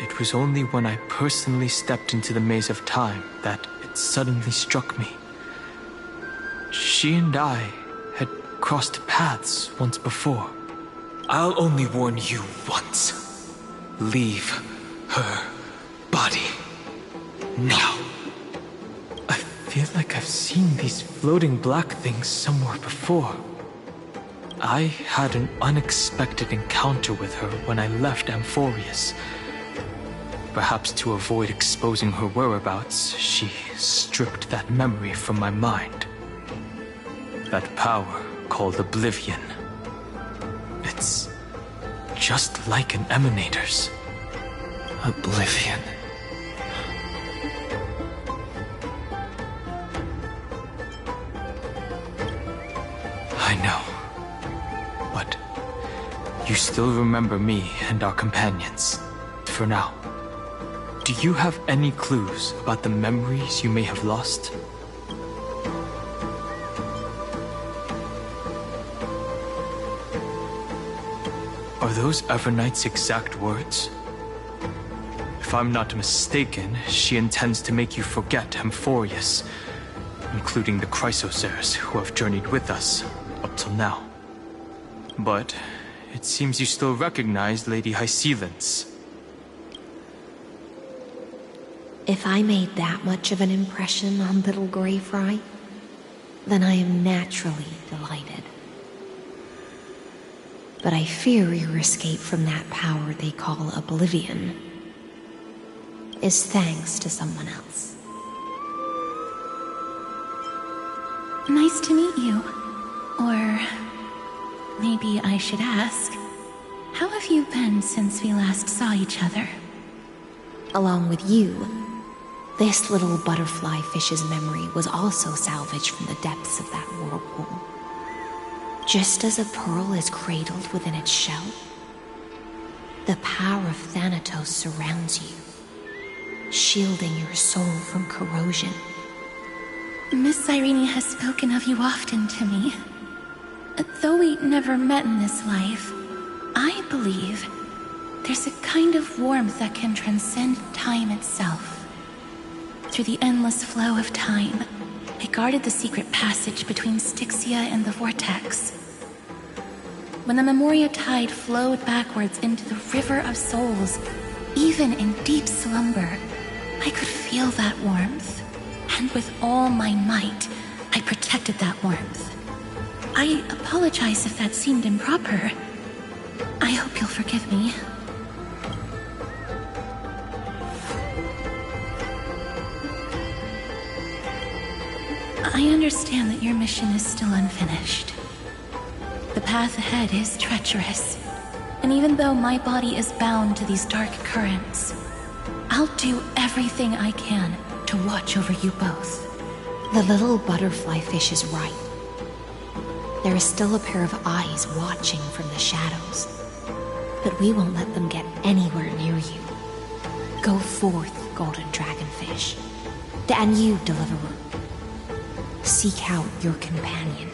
It was only when I personally stepped into the maze of time that it suddenly struck me. She and I had crossed paths once before. I'll only warn you once. Leave her body now. I feel like I've seen these floating black things somewhere before. I had an unexpected encounter with her when I left Amphorius. Perhaps to avoid exposing her whereabouts, she stripped that memory from my mind. That power, called Oblivion, It's just like an emanator's. Oblivion. I know. But you still remember me and our companions. For now. Do you have any clues about the memories you may have lost? Are those Evernight's exact words? If I'm not mistaken, she intends to make you forget Amphorius, including the Chrysosaurs who have journeyed with us up till now. But it seems you still recognize Lady Hycelence. If I made that much of an impression on little Greyfry, then I am naturally delighted. But I fear your escape from that power they call Oblivion is thanks to someone else. Nice to meet you. Or maybe I should ask, how have you been since we last saw each other? Along with you, this little butterfly fish's memory was also salvaged from the depths of that whirlpool. Just as a pearl is cradled within its shell, the power of Thanatos surrounds you, shielding your soul from corrosion. Miss Irene has spoken of you often to me. Though we never met in this life, I believe there's a kind of warmth that can transcend time itself. Through the endless flow of time, I guarded the secret passage between Styxia and the Vortex. When the Memoria tide flowed backwards into the River of Souls, even in deep slumber, I could feel that warmth. And with all my might, I protected that warmth. I apologize if that seemed improper. I hope you'll forgive me. I understand that your mission is still unfinished. The path ahead is treacherous, and even though my body is bound to these dark currents, I'll do everything I can to watch over you both. The little butterfly fish is right. There is still a pair of eyes watching from the shadows, but we won't let them get anywhere near you. Go forth, golden dragonfish, and you, deliverer. Seek out your companion.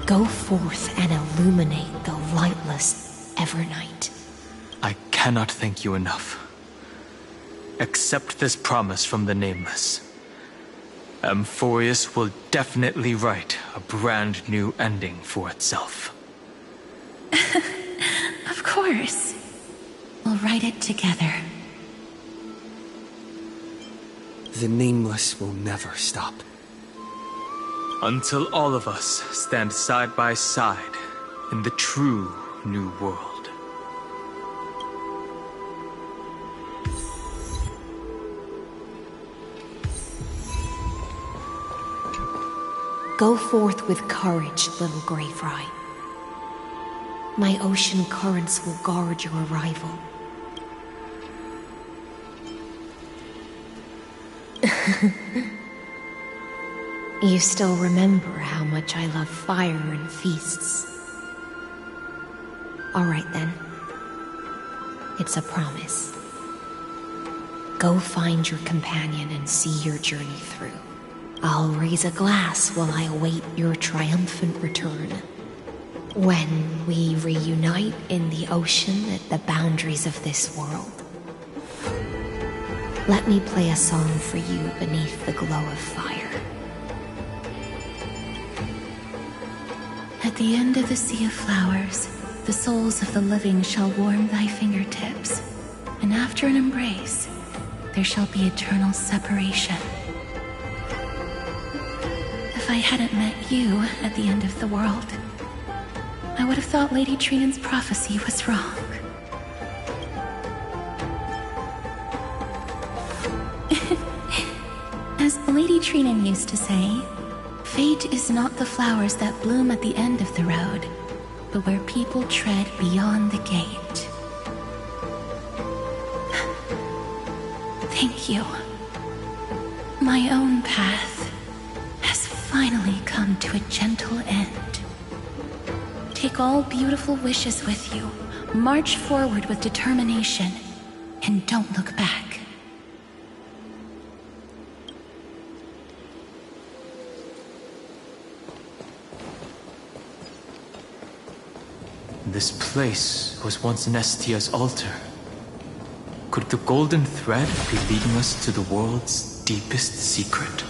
Go forth and illuminate the lightless Evernight. I cannot thank you enough. Accept this promise from the Nameless. Amphorius will definitely write a brand new ending for itself. Of course. We'll write it together. The Nameless will never stop. Until all of us stand side by side in the true new world. Go forth with courage, little Greyfry. My ocean currents will guard your arrival. You still remember how much I love fire and feasts. All right then. It's a promise. Go find your companion and see your journey through. I'll raise a glass while I await your triumphant return. When we reunite in the ocean at the boundaries of this world. Let me play a song for you beneath the glow of fire. At the end of the sea of flowers, the souls of the living shall warm thy fingertips, and after an embrace, there shall be eternal separation. If I hadn't met you at the end of the world, I would have thought Lady Trinan's prophecy was wrong. As Lady Trinan used to say, fate is not the flowers that bloom at the end of the road, but where people tread beyond the gate. Thank you. My own path has finally come to a gentle end. Take all beautiful wishes with you, march forward with determination, and don't look back. This place was once Nestia's altar. Could the golden thread be leading us to the world's deepest secret?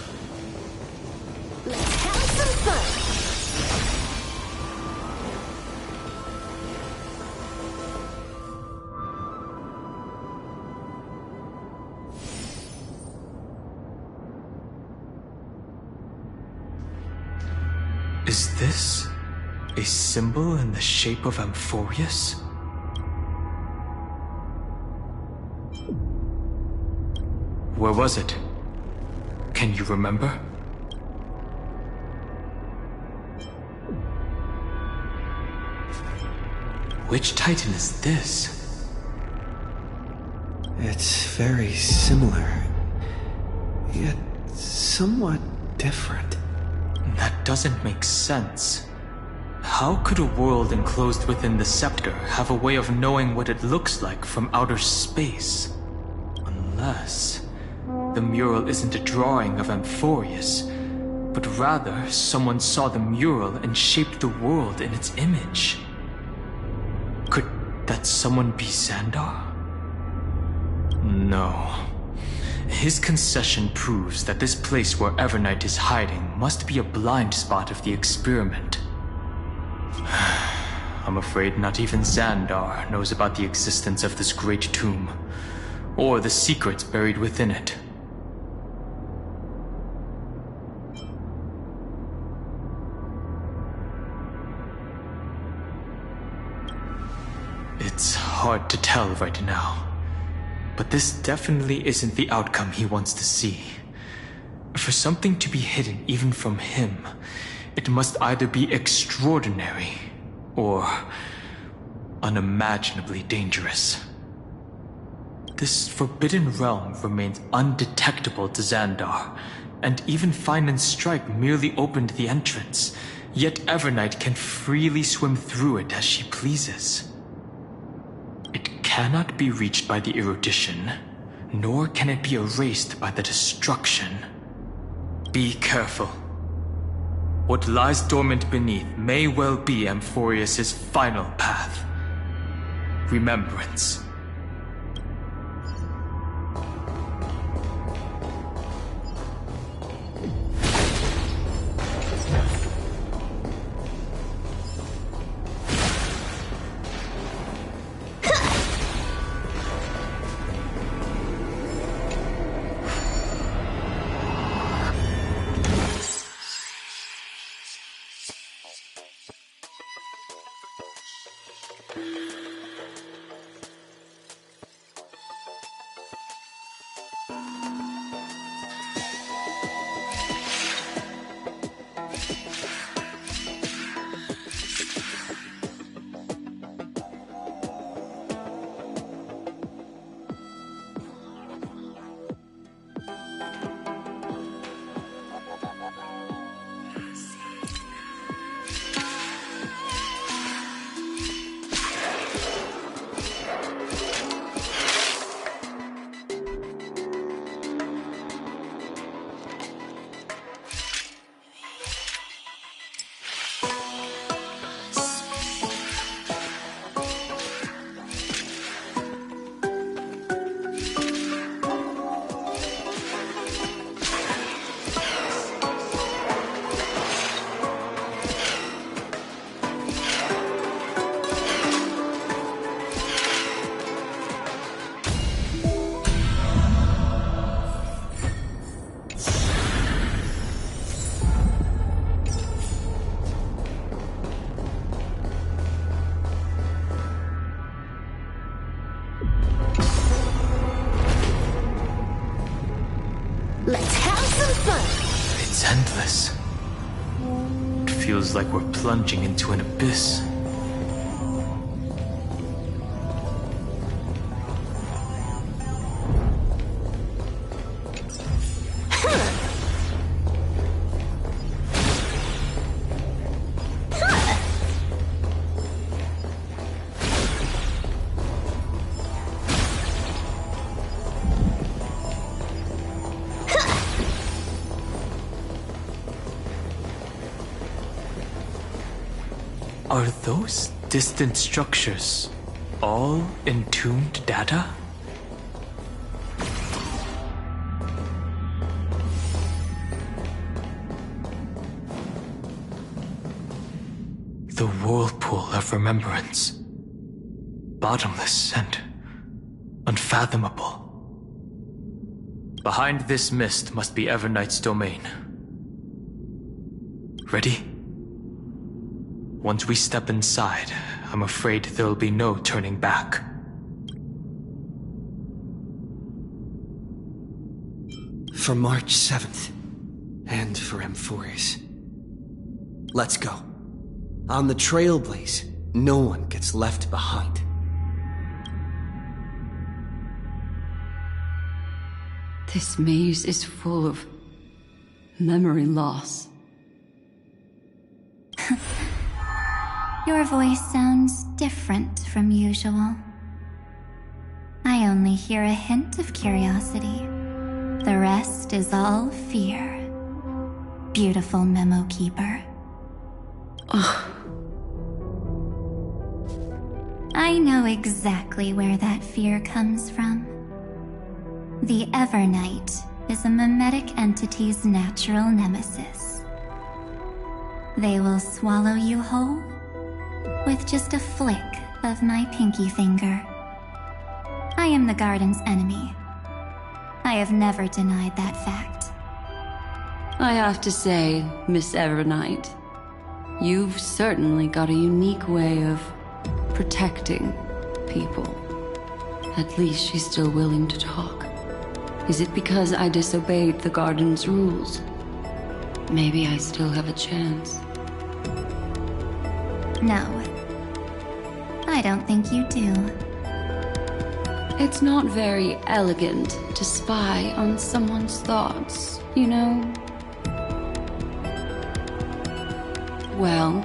Let's have some fun! Is this a symbol in the shape of Amphorius? Where was it? Can you remember? Which Titan is this? It's very similar, yet somewhat different. That doesn't make sense. How could a world enclosed within the scepter have a way of knowing what it looks like from outer space? Unless the mural isn't a drawing of Amphorius, but rather someone saw the mural and shaped the world in its image. Could that someone be Xandar? No. His concession proves that this place where Evernight is hiding must be a blind spot of the experiment. I'm afraid not even Xandar knows about the existence of this great tomb, or the secrets buried within it. It's hard to tell right now, but this definitely isn't the outcome he wants to see. For something to be hidden even from him, it must either be extraordinary or unimaginably dangerous. This forbidden realm remains undetectable to Xandar, and even Fine and Strike merely opened the entrance, yet Evernight can freely swim through it as she pleases. It cannot be reached by the erudition, nor can it be erased by the destruction. Be careful. What lies dormant beneath may well be Amphorius' final path. Remembrance. Let's have some fun! It's endless. It feels like we're plunging into an abyss. Are those distant structures all entombed data? The whirlpool of remembrance. Bottomless and unfathomable. Behind this mist must be Everknight's domain. Ready? Once we step inside, I'm afraid there'll be no turning back. For March 7th, and for Amphoris. Let's go. On the Trailblaze, no one gets left behind. This maze is full of memory loss. Your voice sounds different from usual. I only hear a hint of curiosity. The rest is all fear. Beautiful memo keeper. I know exactly where that fear comes from. The Everknight is a mimetic entity's natural nemesis. They will swallow you whole with just a flick of my pinky finger. I am the garden's enemy. I have never denied that fact. I have to say, Miss Everknight, you've certainly got a unique way of protecting people. At least she's still willing to talk. Is it because I disobeyed the garden's rules? Maybe I still have a chance. No. I don't think you do. It's not very elegant to spy on someone's thoughts, you know? Well,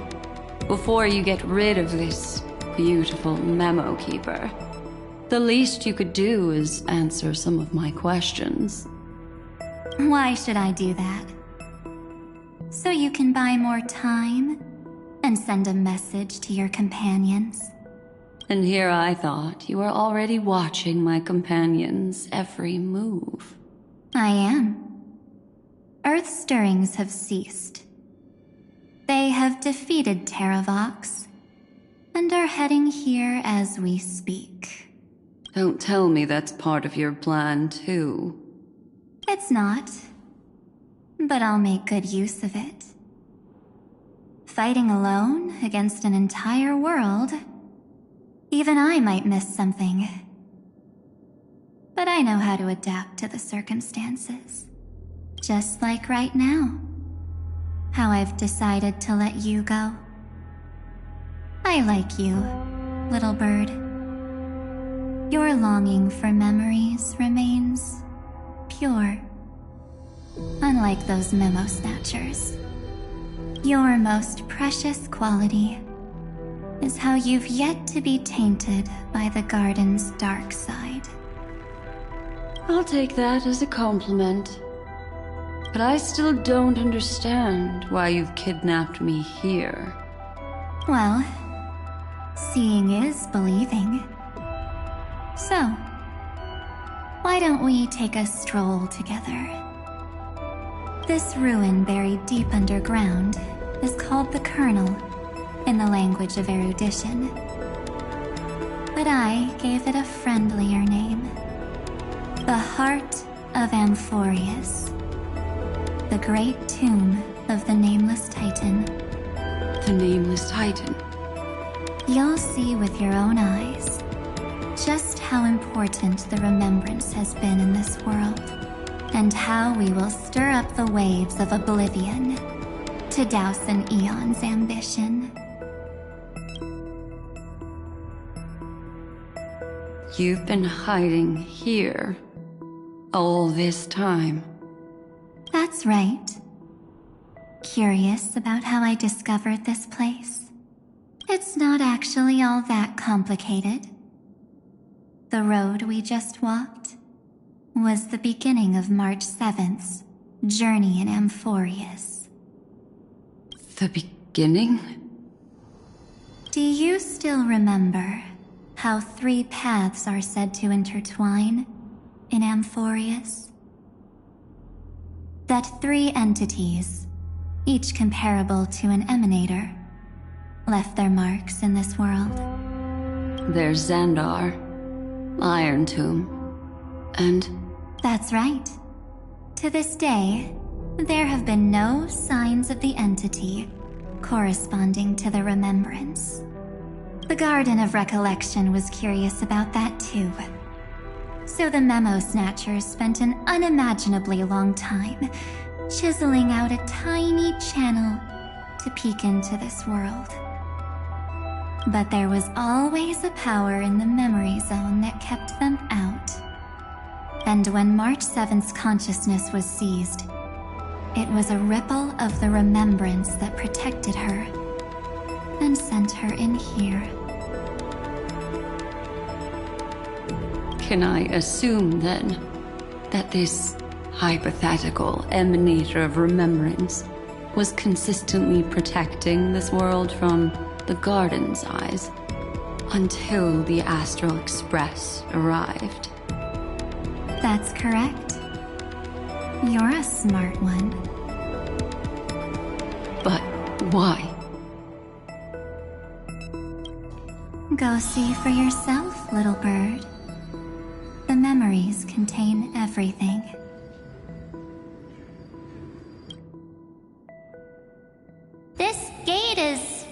before you get rid of this beautiful memo keeper, the least you could do is answer some of my questions. Why should I do that? So you can buy more time and send a message to your companions? And here I thought you were already watching my companions' every move. I am. Earth stirrings have ceased. They have defeated Terravox and are heading here as we speak. Don't tell me that's part of your plan, too. It's not. But I'll make good use of it. Fighting alone against an entire world, even I might miss something. But I know how to adapt to the circumstances. Just like right now. How I've decided to let you go. I like you, little bird. Your longing for memories remains pure. Unlike those memo snatchers. Your most precious quality is how you've yet to be tainted by the garden's dark side. I'll take that as a compliment. But I still don't understand why you've kidnapped me here. Well, seeing is believing. So, why don't we take a stroll together? This ruin buried deep underground is called the Kernel in the language of erudition. But I gave it a friendlier name. The Heart of Amphoris. The great tomb of the Nameless Titan. The Nameless Titan? You'll see with your own eyes just how important the remembrance has been in this world, and how we will stir up the waves of oblivion to douse an eon's ambition. You've been hiding here all this time. That's right. Curious about how I discovered this place? It's not actually all that complicated. The road we just walked was the beginning of March 7th's journey in Amphoris. The beginning? Do you still remember how 3 paths are said to intertwine in Amphorius? That 3 entities, each comparable to an emanator, left their marks in this world. There's Xandar, Iron Tomb, and... That's right. To this day, there have been no signs of the entity corresponding to the remembrance. The Garden of Recollection was curious about that too. So the Memo Snatchers spent an unimaginably long time chiseling out a tiny channel to peek into this world. But there was always a power in the memory zone that kept them out. And when March 7th's consciousness was seized, it was a ripple of the remembrance that protected her and sent her in here. Can I assume, then, that this hypothetical emanator of remembrance was consistently protecting this world from the Garden's eyes until the Astral Express arrived? That's correct. You're a smart one. But why? Go see for yourself, little bird. The memories contain everything. This gate is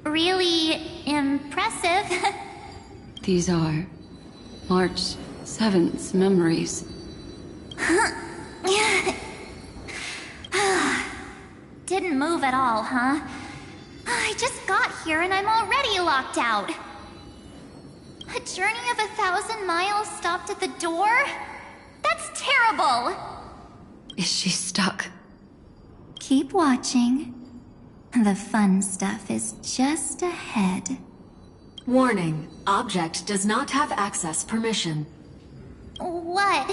really impressive. These are March 7th's memories. Didn't move at all, huh? I just got here and I'm already locked out. A journey of 1,000 miles stopped at the door? That's terrible! Is she stuck? Keep watching. The fun stuff is just ahead. Warning. Object does not have access permission. What?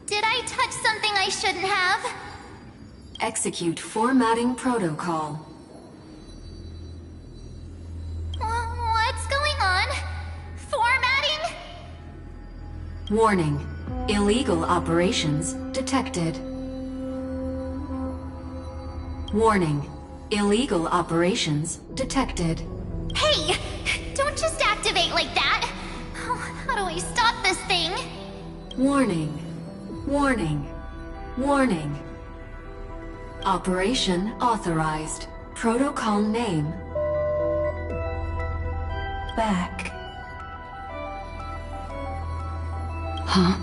Did I touch something I shouldn't have? Execute formatting protocol. What's going on? Formatting? Warning. Illegal operations detected. Warning. Illegal operations detected. Hey! Don't just activate like that! How do I stop this thing? Warning. Warning. Warning. Operation authorized. Protocol name. Back. Huh?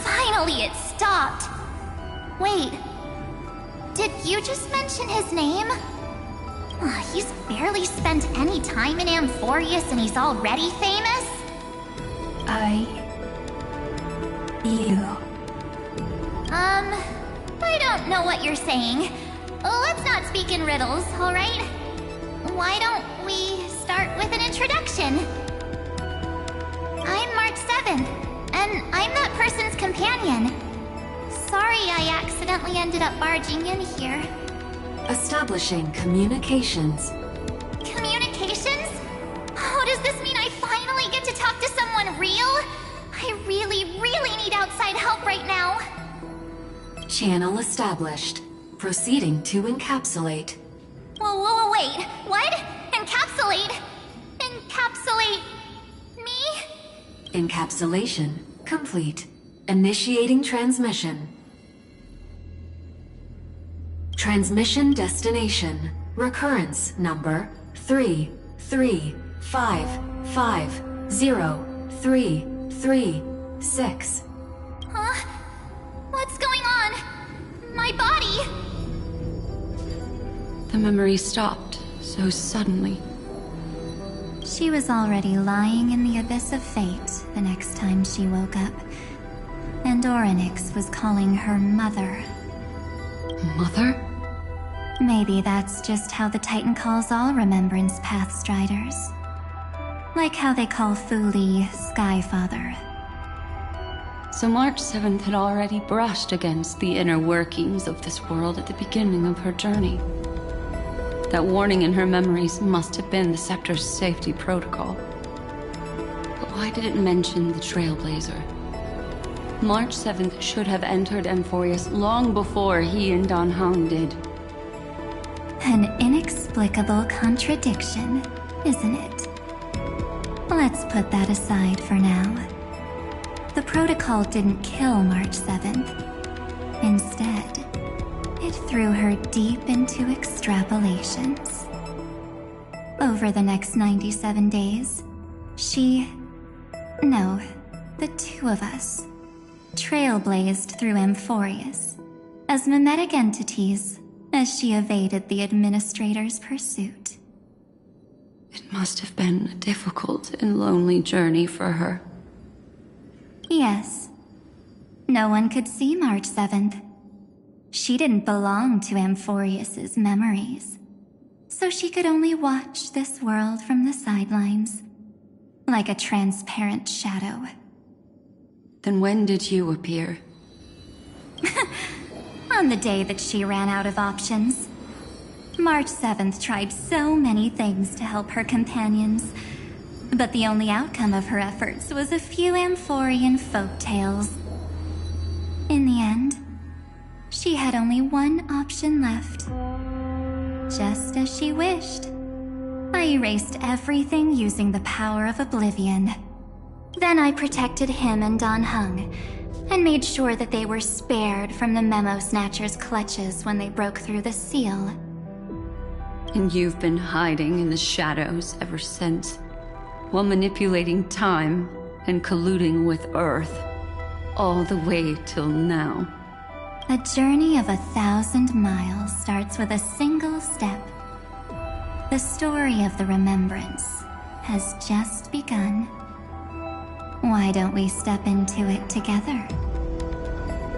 Finally it stopped! Wait. Did you just mention his name? He's barely spent any time in Amphorius and he's already famous? I don't know what you're saying. Let's not speak in riddles, alright? Why don't we start with an introduction? I'm March 7th, and I'm that person's companion. Sorry I accidentally ended up barging in here. Establishing communications. Communications? Oh, does this mean I finally get to talk to someone real? I really need outside help right now. Channel established. Proceeding to encapsulate. Whoa, wait. What? Encapsulate? Encapsulate me? Encapsulation complete. Initiating transmission. Transmission destination. Recurrence number 335503336. Huh? What's going on? My body? The memory stopped so suddenly. She was already lying in the abyss of fate the next time she woke up. And Orynyx was calling her mother. Mother? Maybe that's just how the Titan calls all Remembrance Pathstriders. Like how they call Thule Skyfather. So March 7th had already brushed against the inner workings of this world at the beginning of her journey. That warning in her memories must have been the Scepter's safety protocol. But why did it mention the Trailblazer? March 7th should have entered Amphorius long before he and Dan Heng did. An inexplicable contradiction, isn't it? Let's put that aside for now. The protocol didn't kill March 7th. Instead, it threw her deep into extrapolations. Over the next 97 days, the two of us, trailblazed through Amphorius as mimetic entities as she evaded the Administrator's pursuit. It must have been a difficult and lonely journey for her. Yes. No one could see March 7th. She didn't belong to Amphorius's memories, so she could only watch this world from the sidelines, like a transparent shadow. Then when did you appear? On the day that she ran out of options. March 7th tried so many things to help her companions, but the only outcome of her efforts was a few Amphorian folktales. In the end, she had only one option left. Just as she wished. I erased everything using the power of oblivion. Then I protected him and Dan Heng, and made sure that they were spared from the Memo Snatcher's clutches when they broke through the seal. And you've been hiding in the shadows ever since, while manipulating time and colluding with Earth, all the way till now. A journey of 1,000 miles starts with a single step. The story of the Remembrance has just begun. Why don't we step into it together?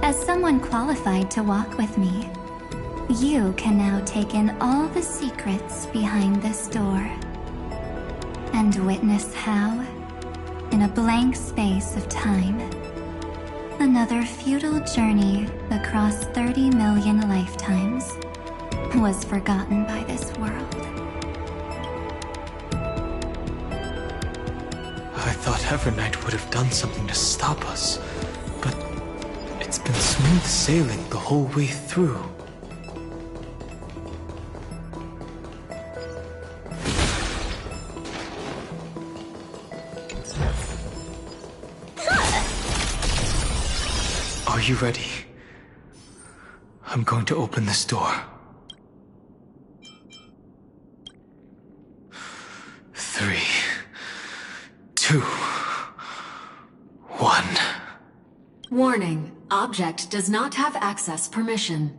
As someone qualified to walk with me, you can now take in all the secrets behind this door, and witness how, in a blank space of time, another futile journey across 30 million lifetimes was forgotten by this world. I thought Evernight would have done something to stop us, but it's been smooth sailing the whole way through. Are you ready? I'm going to open this door. 3, 2, 1. Warning. Object does not have access permission.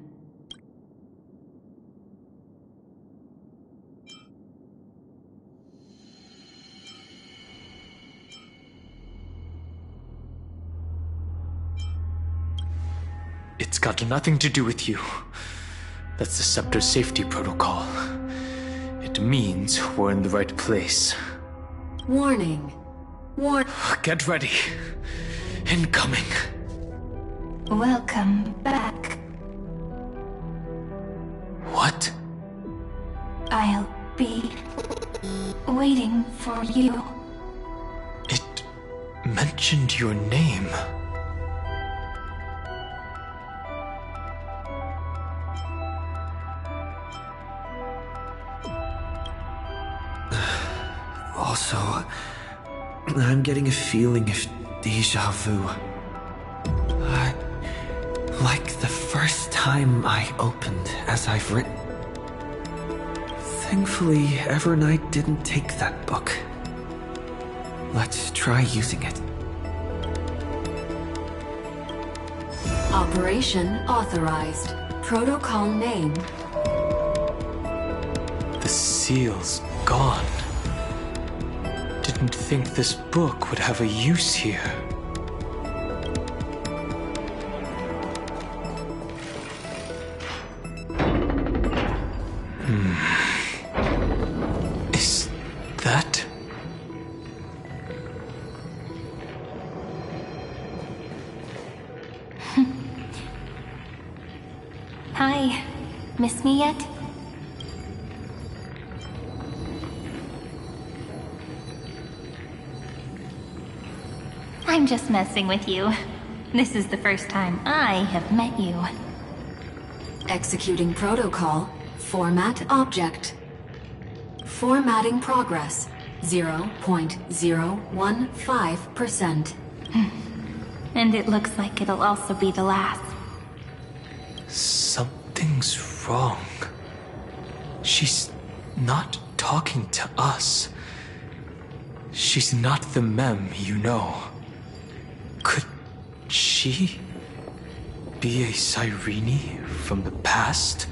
It's got nothing to do with you. That's the Scepter's safety protocol. It means we're in the right place. Warning. Get ready. Incoming. Welcome back. What? I'll be waiting for you. It mentioned your name. Also, I'm getting a feeling of déjà vu. Like the first time I opened as I've written. Thankfully, Evernight didn't take that book. Let's try using it. Operation authorized. Protocol name. The seal's gone. Didn't think this book would have a use here. Is that... Hi. Miss me yet? I'm just messing with you. This is the first time I have met you. Executing protocol. Format object. Formatting progress. 0.015%. And it looks like it'll also be the last. Something's wrong. She's not talking to us. She's not the Mem, you know. Could she be a Cyrene from the past?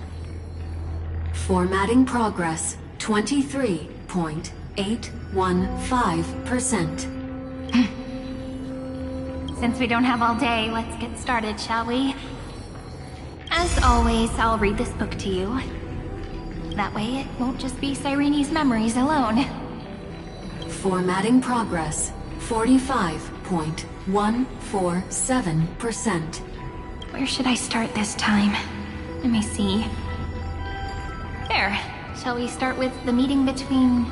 Formatting progress. 23.815%. Since we don't have all day, let's get started, shall we? As always, I'll read this book to you. That way it won't just be Cyrene's memories alone. Formatting progress. 45.147%. Where should I start this time? Let me see. There. Shall we start with the meeting between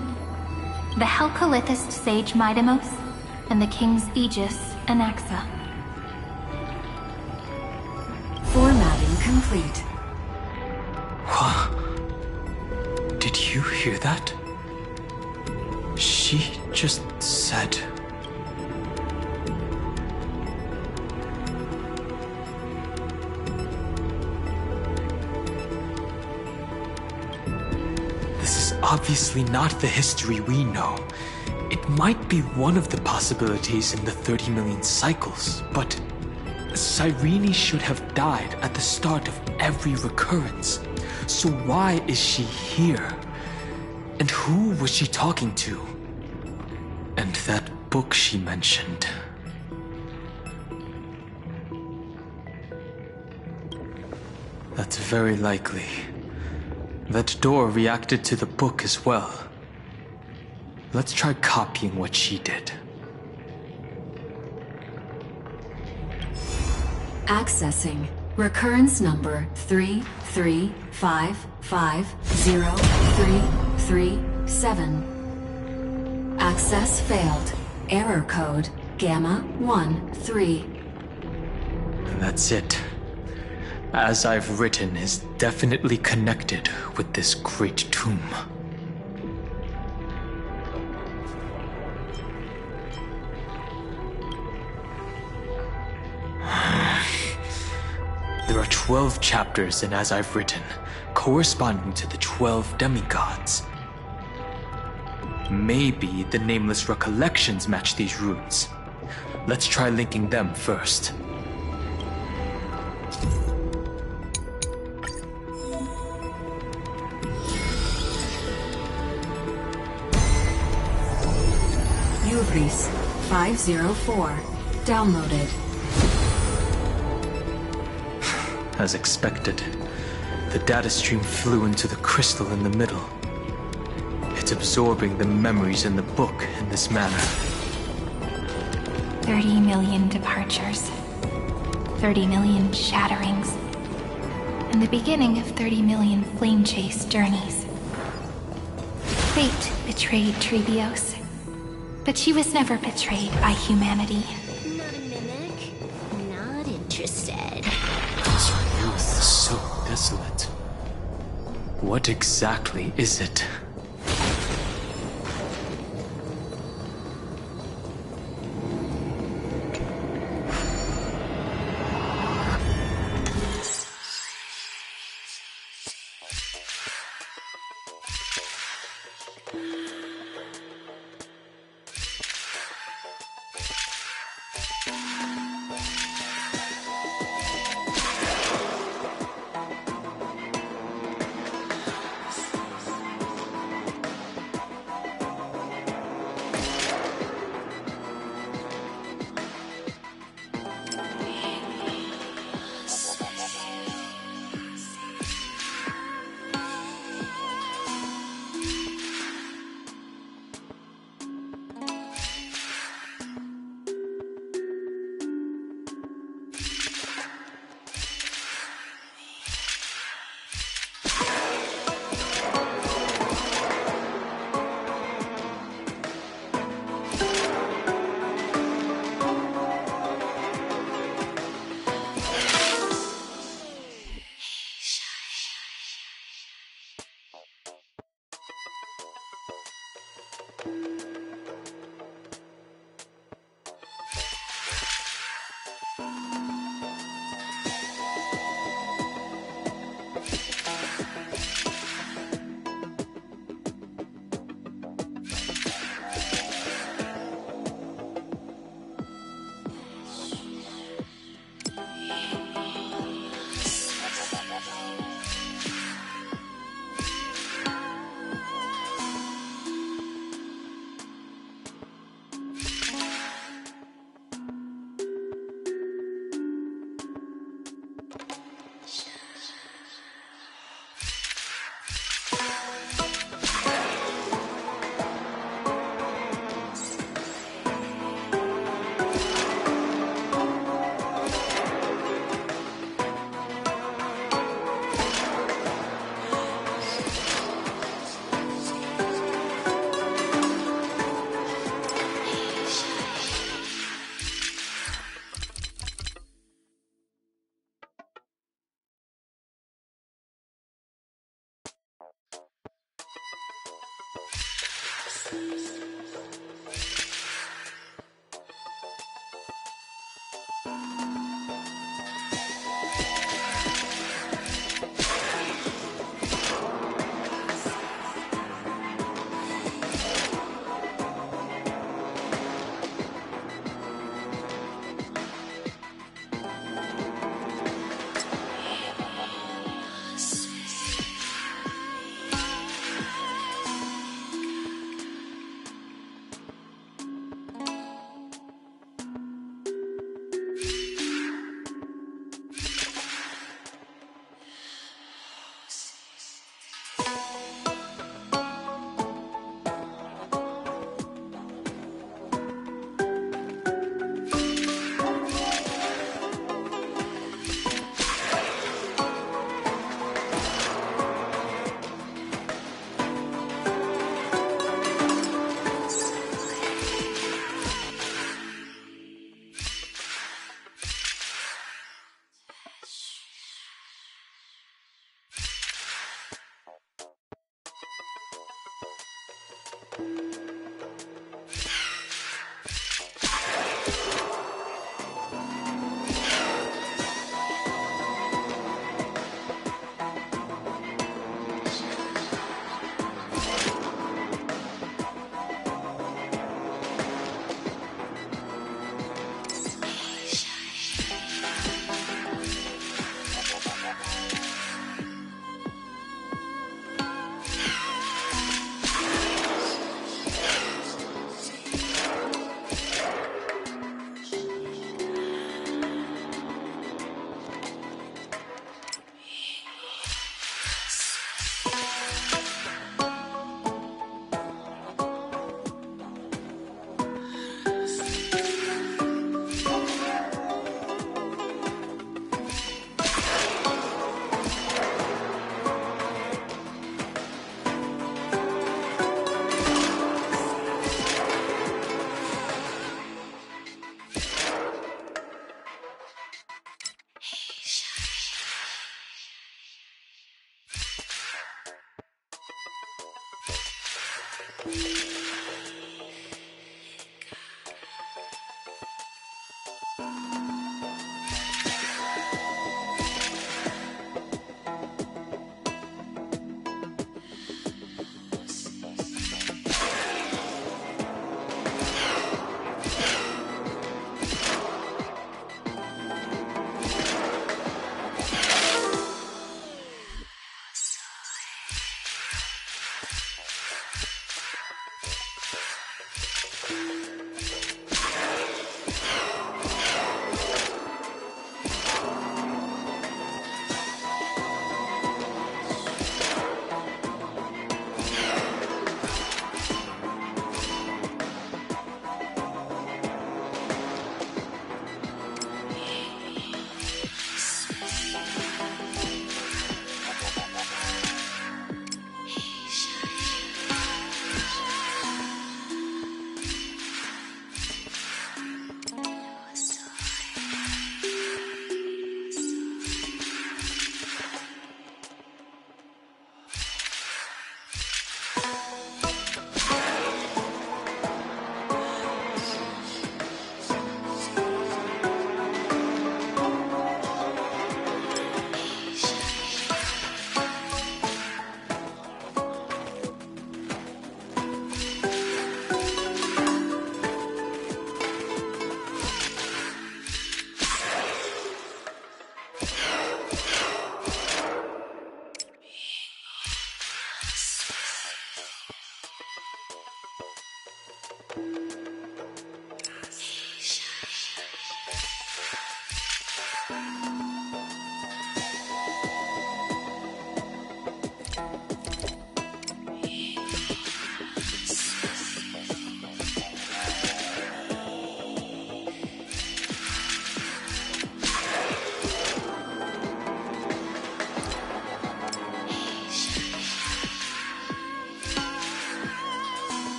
the Helcolithist sage Midamos and the King's Aegis, Anaxa? Formatting complete. Did you hear that? She just said... This is obviously not the history we know. It might be one of the possibilities in the 30 million cycles, but Cyrene should have died at the start of every recurrence. So why is she here? And who was she talking to? And that book she mentioned. That's very likely. That door reacted to the book as well. Let's try copying what she did. Accessing. Recurrence number 335503337. Access failed. Error code Gamma 13. And that's it. As I've written is definitely connected with this great tomb. There are 12 chapters in As I've Written, corresponding to the 12 demigods. Maybe the Nameless Recollections match these runes. Let's try linking them first. Uvris 504. Downloaded. As expected, the data stream flew into the crystal in the middle. It's absorbing the memories in the book in this manner. 30 million departures. 30 million shatterings. And the beginning of 30 million flame chase journeys. Fate betrayed Trebios. But she was never betrayed by humanity. Not a mimic. Not interested. This room is so desolate. What exactly is it?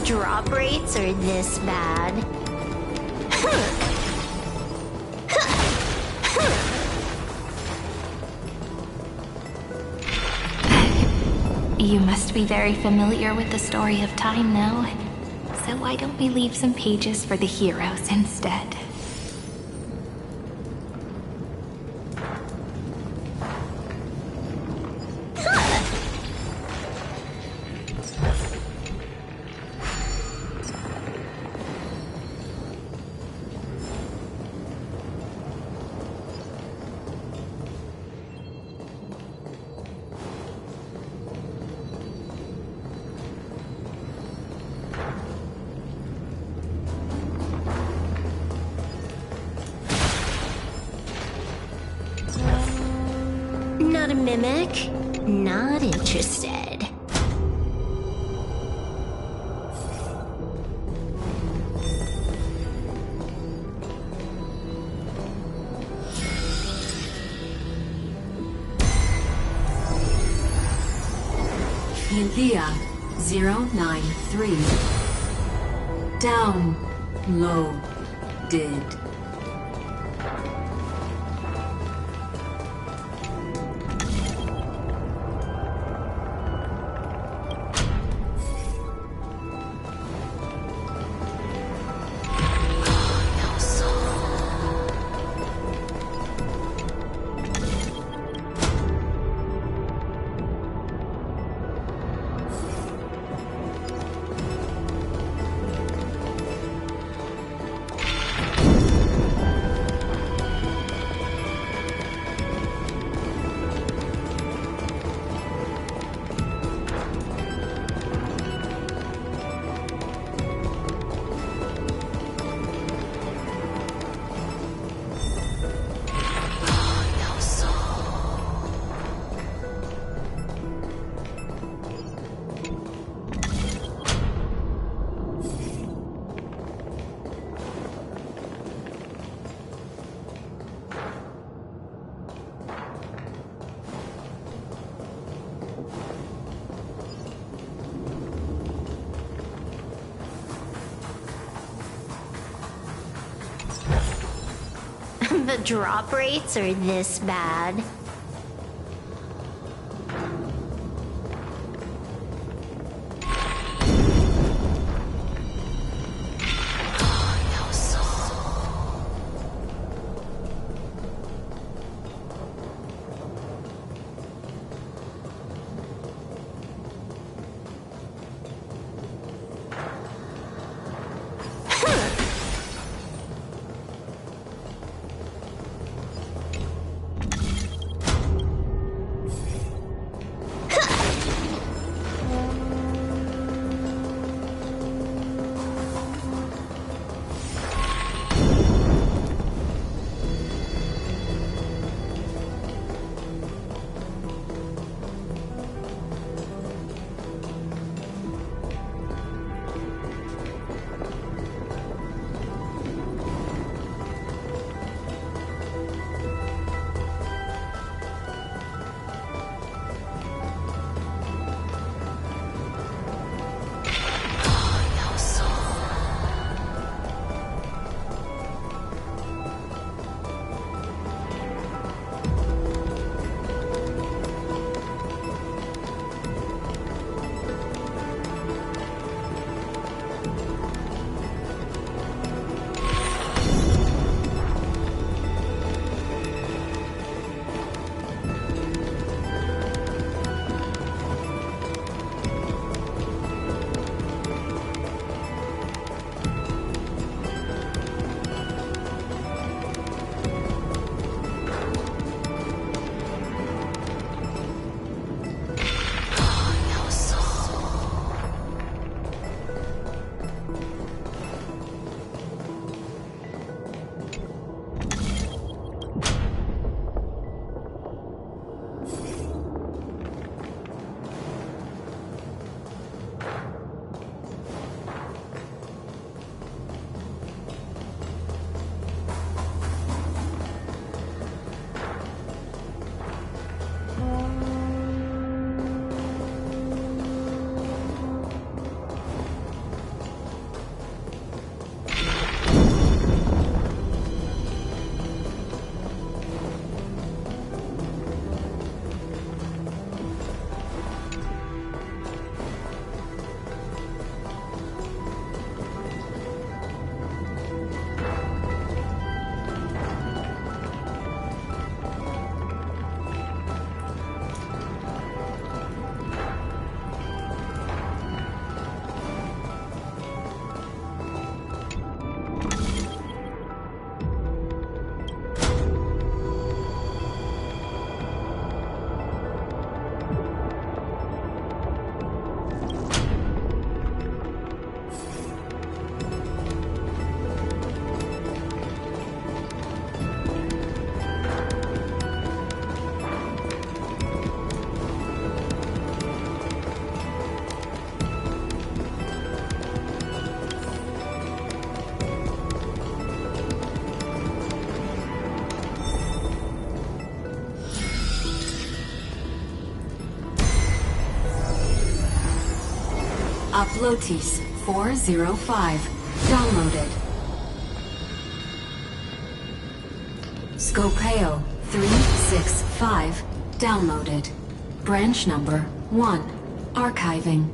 drop rates are this bad. You must be very familiar with the story of time now. So why don't we leave some pages for the heroes instead? Not a mimic? Not interested. India 093. Downloaded. The drop rates are this bad. Flotis 405. Downloaded. Scopeo 365. Downloaded. Branch number 1. Archiving.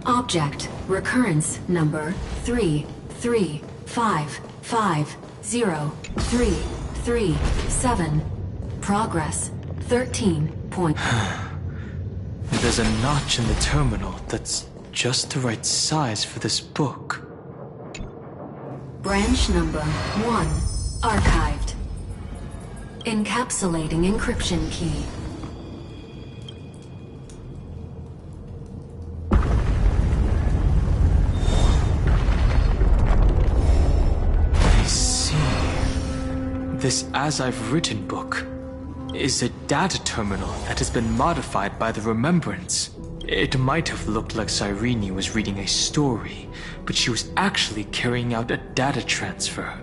Object recurrence number 335503337. Progress 13 point. There's a notch in the terminal that's just the right size for this book. Branch number 1. Archived. Encapsulating encryption key. I see. This As I've Written book is a data terminal that has been modified by the Remembrance. It might have looked like Cyrene was reading a story, but she was actually carrying out a data transfer.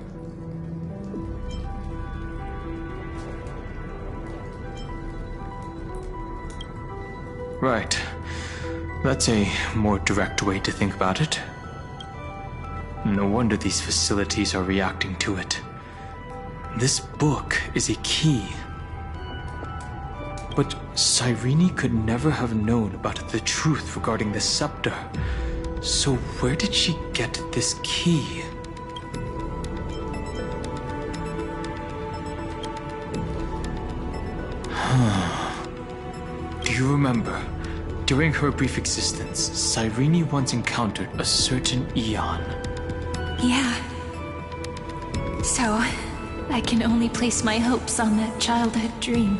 Right. That's a more direct way to think about it. No wonder these facilities are reacting to it. This book is a key. But Cyrene could never have known about the truth regarding the scepter. So where did she get this key? Do you remember? During her brief existence, Cyrene once encountered a certain Eon. Yeah. So, I can only place my hopes on that childhood dream.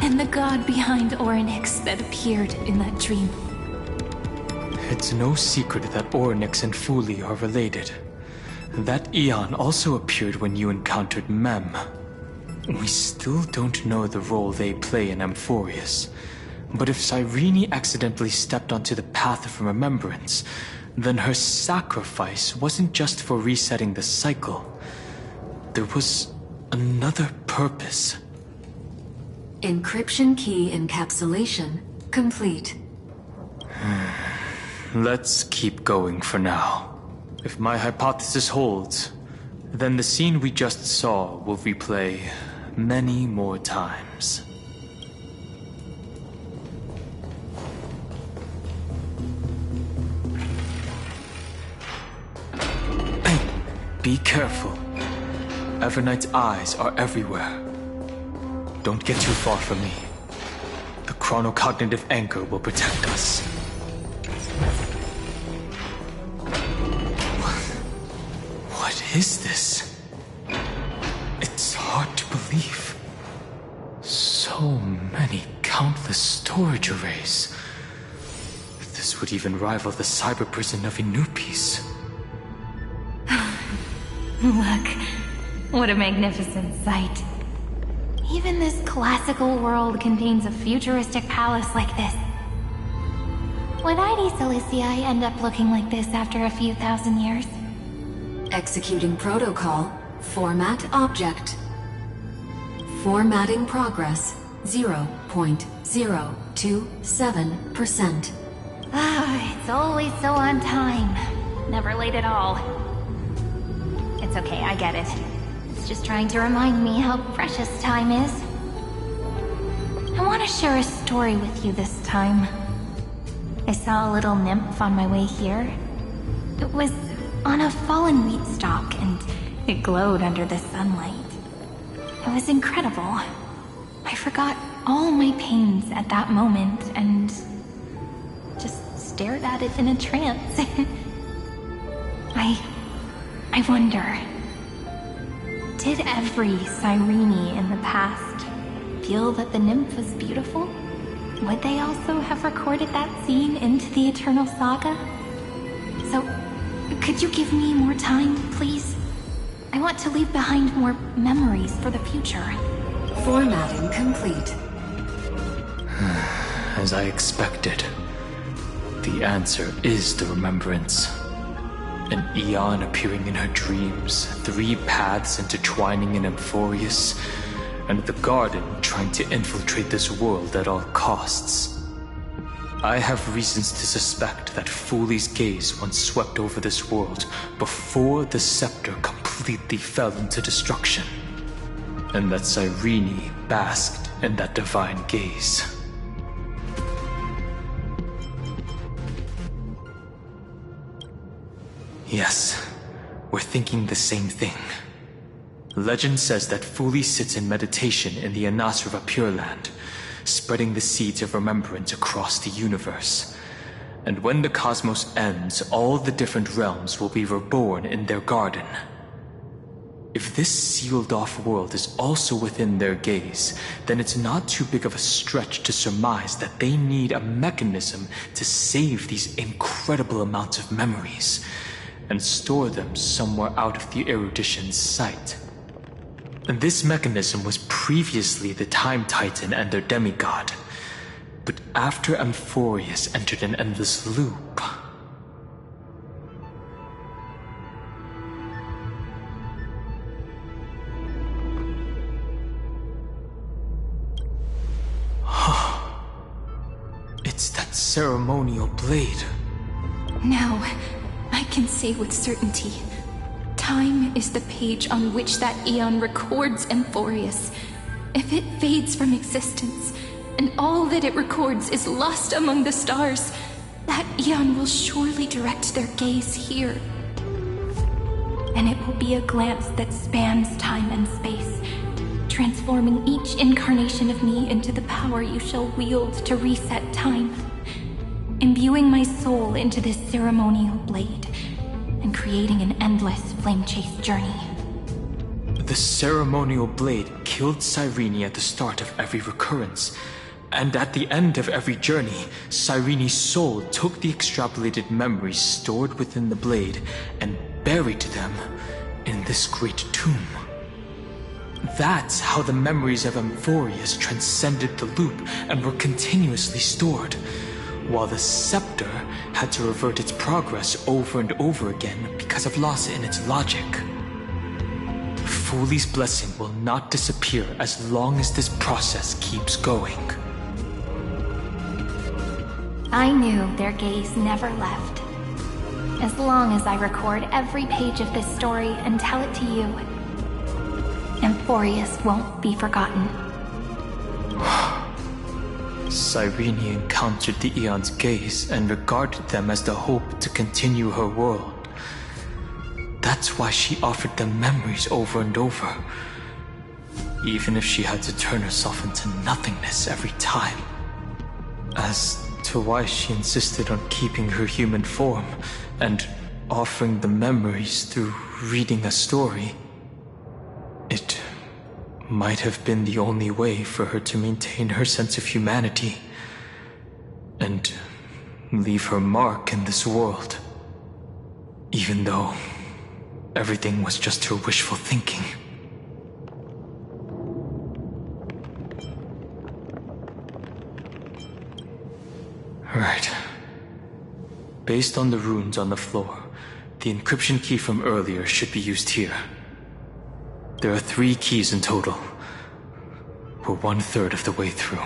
And the god behind Orynyx that appeared in that dream. It's no secret that Orynyx and Fuli are related. That Eon also appeared when you encountered Mem. We still don't know the role they play in Amphorius. But if Cyrene accidentally stepped onto the path of remembrance, then her sacrifice wasn't just for resetting the cycle. There was another purpose. Encryption key encapsulation complete. Let's keep going for now. If my hypothesis holds, then the scene we just saw will replay many more times. Be careful. Everknight's eyes are everywhere. Don't get too far from me. The chronocognitive anchor will protect us. What is this? It's hard to believe. So many countless storage arrays. This would even rival the cyber prison of Inupis. Look, what a magnificent sight. Even this classical world contains a futuristic palace like this. Would ID Cilicii end up looking like this after a few thousand years? Executing protocol. Format object. Formatting progress 0.027%. Ah, it's always so on time. Never late at all. It's okay, I get it. It's just trying to remind me how precious time is. I want to share a story with you this time. I saw a little nymph on my way here. It was on a fallen wheat stalk, and it glowed under the sunlight. It was incredible. I forgot all my pains at that moment, and just stared at it in a trance. I wonder, did every Cyrene in the past feel that the nymph was beautiful? Would they also have recorded that scene into the Eternal Saga? So, could you give me more time, please? I want to leave behind more memories for the future. Formatting complete. As I expected, the answer is the Remembrance. An Eon appearing in her dreams, 3 paths intertwining in Amphorius, and the Garden trying to infiltrate this world at all costs. I have reasons to suspect that Fooley's gaze once swept over this world before the scepter completely fell into destruction, and that Cyrene basked in that divine gaze. Yes, we're thinking the same thing. Legend says that Fooley sits in meditation in the Anasrava Pure Land, spreading the seeds of remembrance across the universe. And when the cosmos ends, all the different realms will be reborn in their garden. If this sealed-off world is also within their gaze, then it's not too big of a stretch to surmise that they need a mechanism to save these incredible amounts of memories and store them somewhere out of the erudition's sight. And this mechanism was previously the Time Titan and their demigod. But after Amphorius entered an endless loop... It's that ceremonial blade. Now, I can say with certainty, time is the page on which that Aeon records Amphorius. If it fades from existence, and all that it records is lost among the stars, that Aeon will surely direct their gaze here. And it will be a glance that spans time and space, transforming each incarnation of me into the power you shall wield to reset time, imbuing my soul into this ceremonial blade, and creating an endless flame-chase journey. The ceremonial blade killed Cyrene at the start of every recurrence, and at the end of every journey, Cyrene's soul took the extrapolated memories stored within the blade and buried them in this great tomb. That's how the memories of Amphorius transcended the loop and were continuously stored, while the scepter had to revert its progress over and over again because of loss in its logic. Fooley's blessing will not disappear as long as this process keeps going. I knew their gaze never left. As long as I record every page of this story and tell it to you, Amphorius won't be forgotten. Cyrene encountered the Aeon's gaze and regarded them as the hope to continue her world. That's why she offered them memories over and over, even if she had to turn herself into nothingness every time. As to why she insisted on keeping her human form and offering the memories through reading a story, it might have been the only way for her to maintain her sense of humanity and leave her mark in this world, even though everything was just her wishful thinking. Right. Based on the runes on the floor, the encryption key from earlier should be used here. There are 3 keys in total. We're 1/3 of the way through.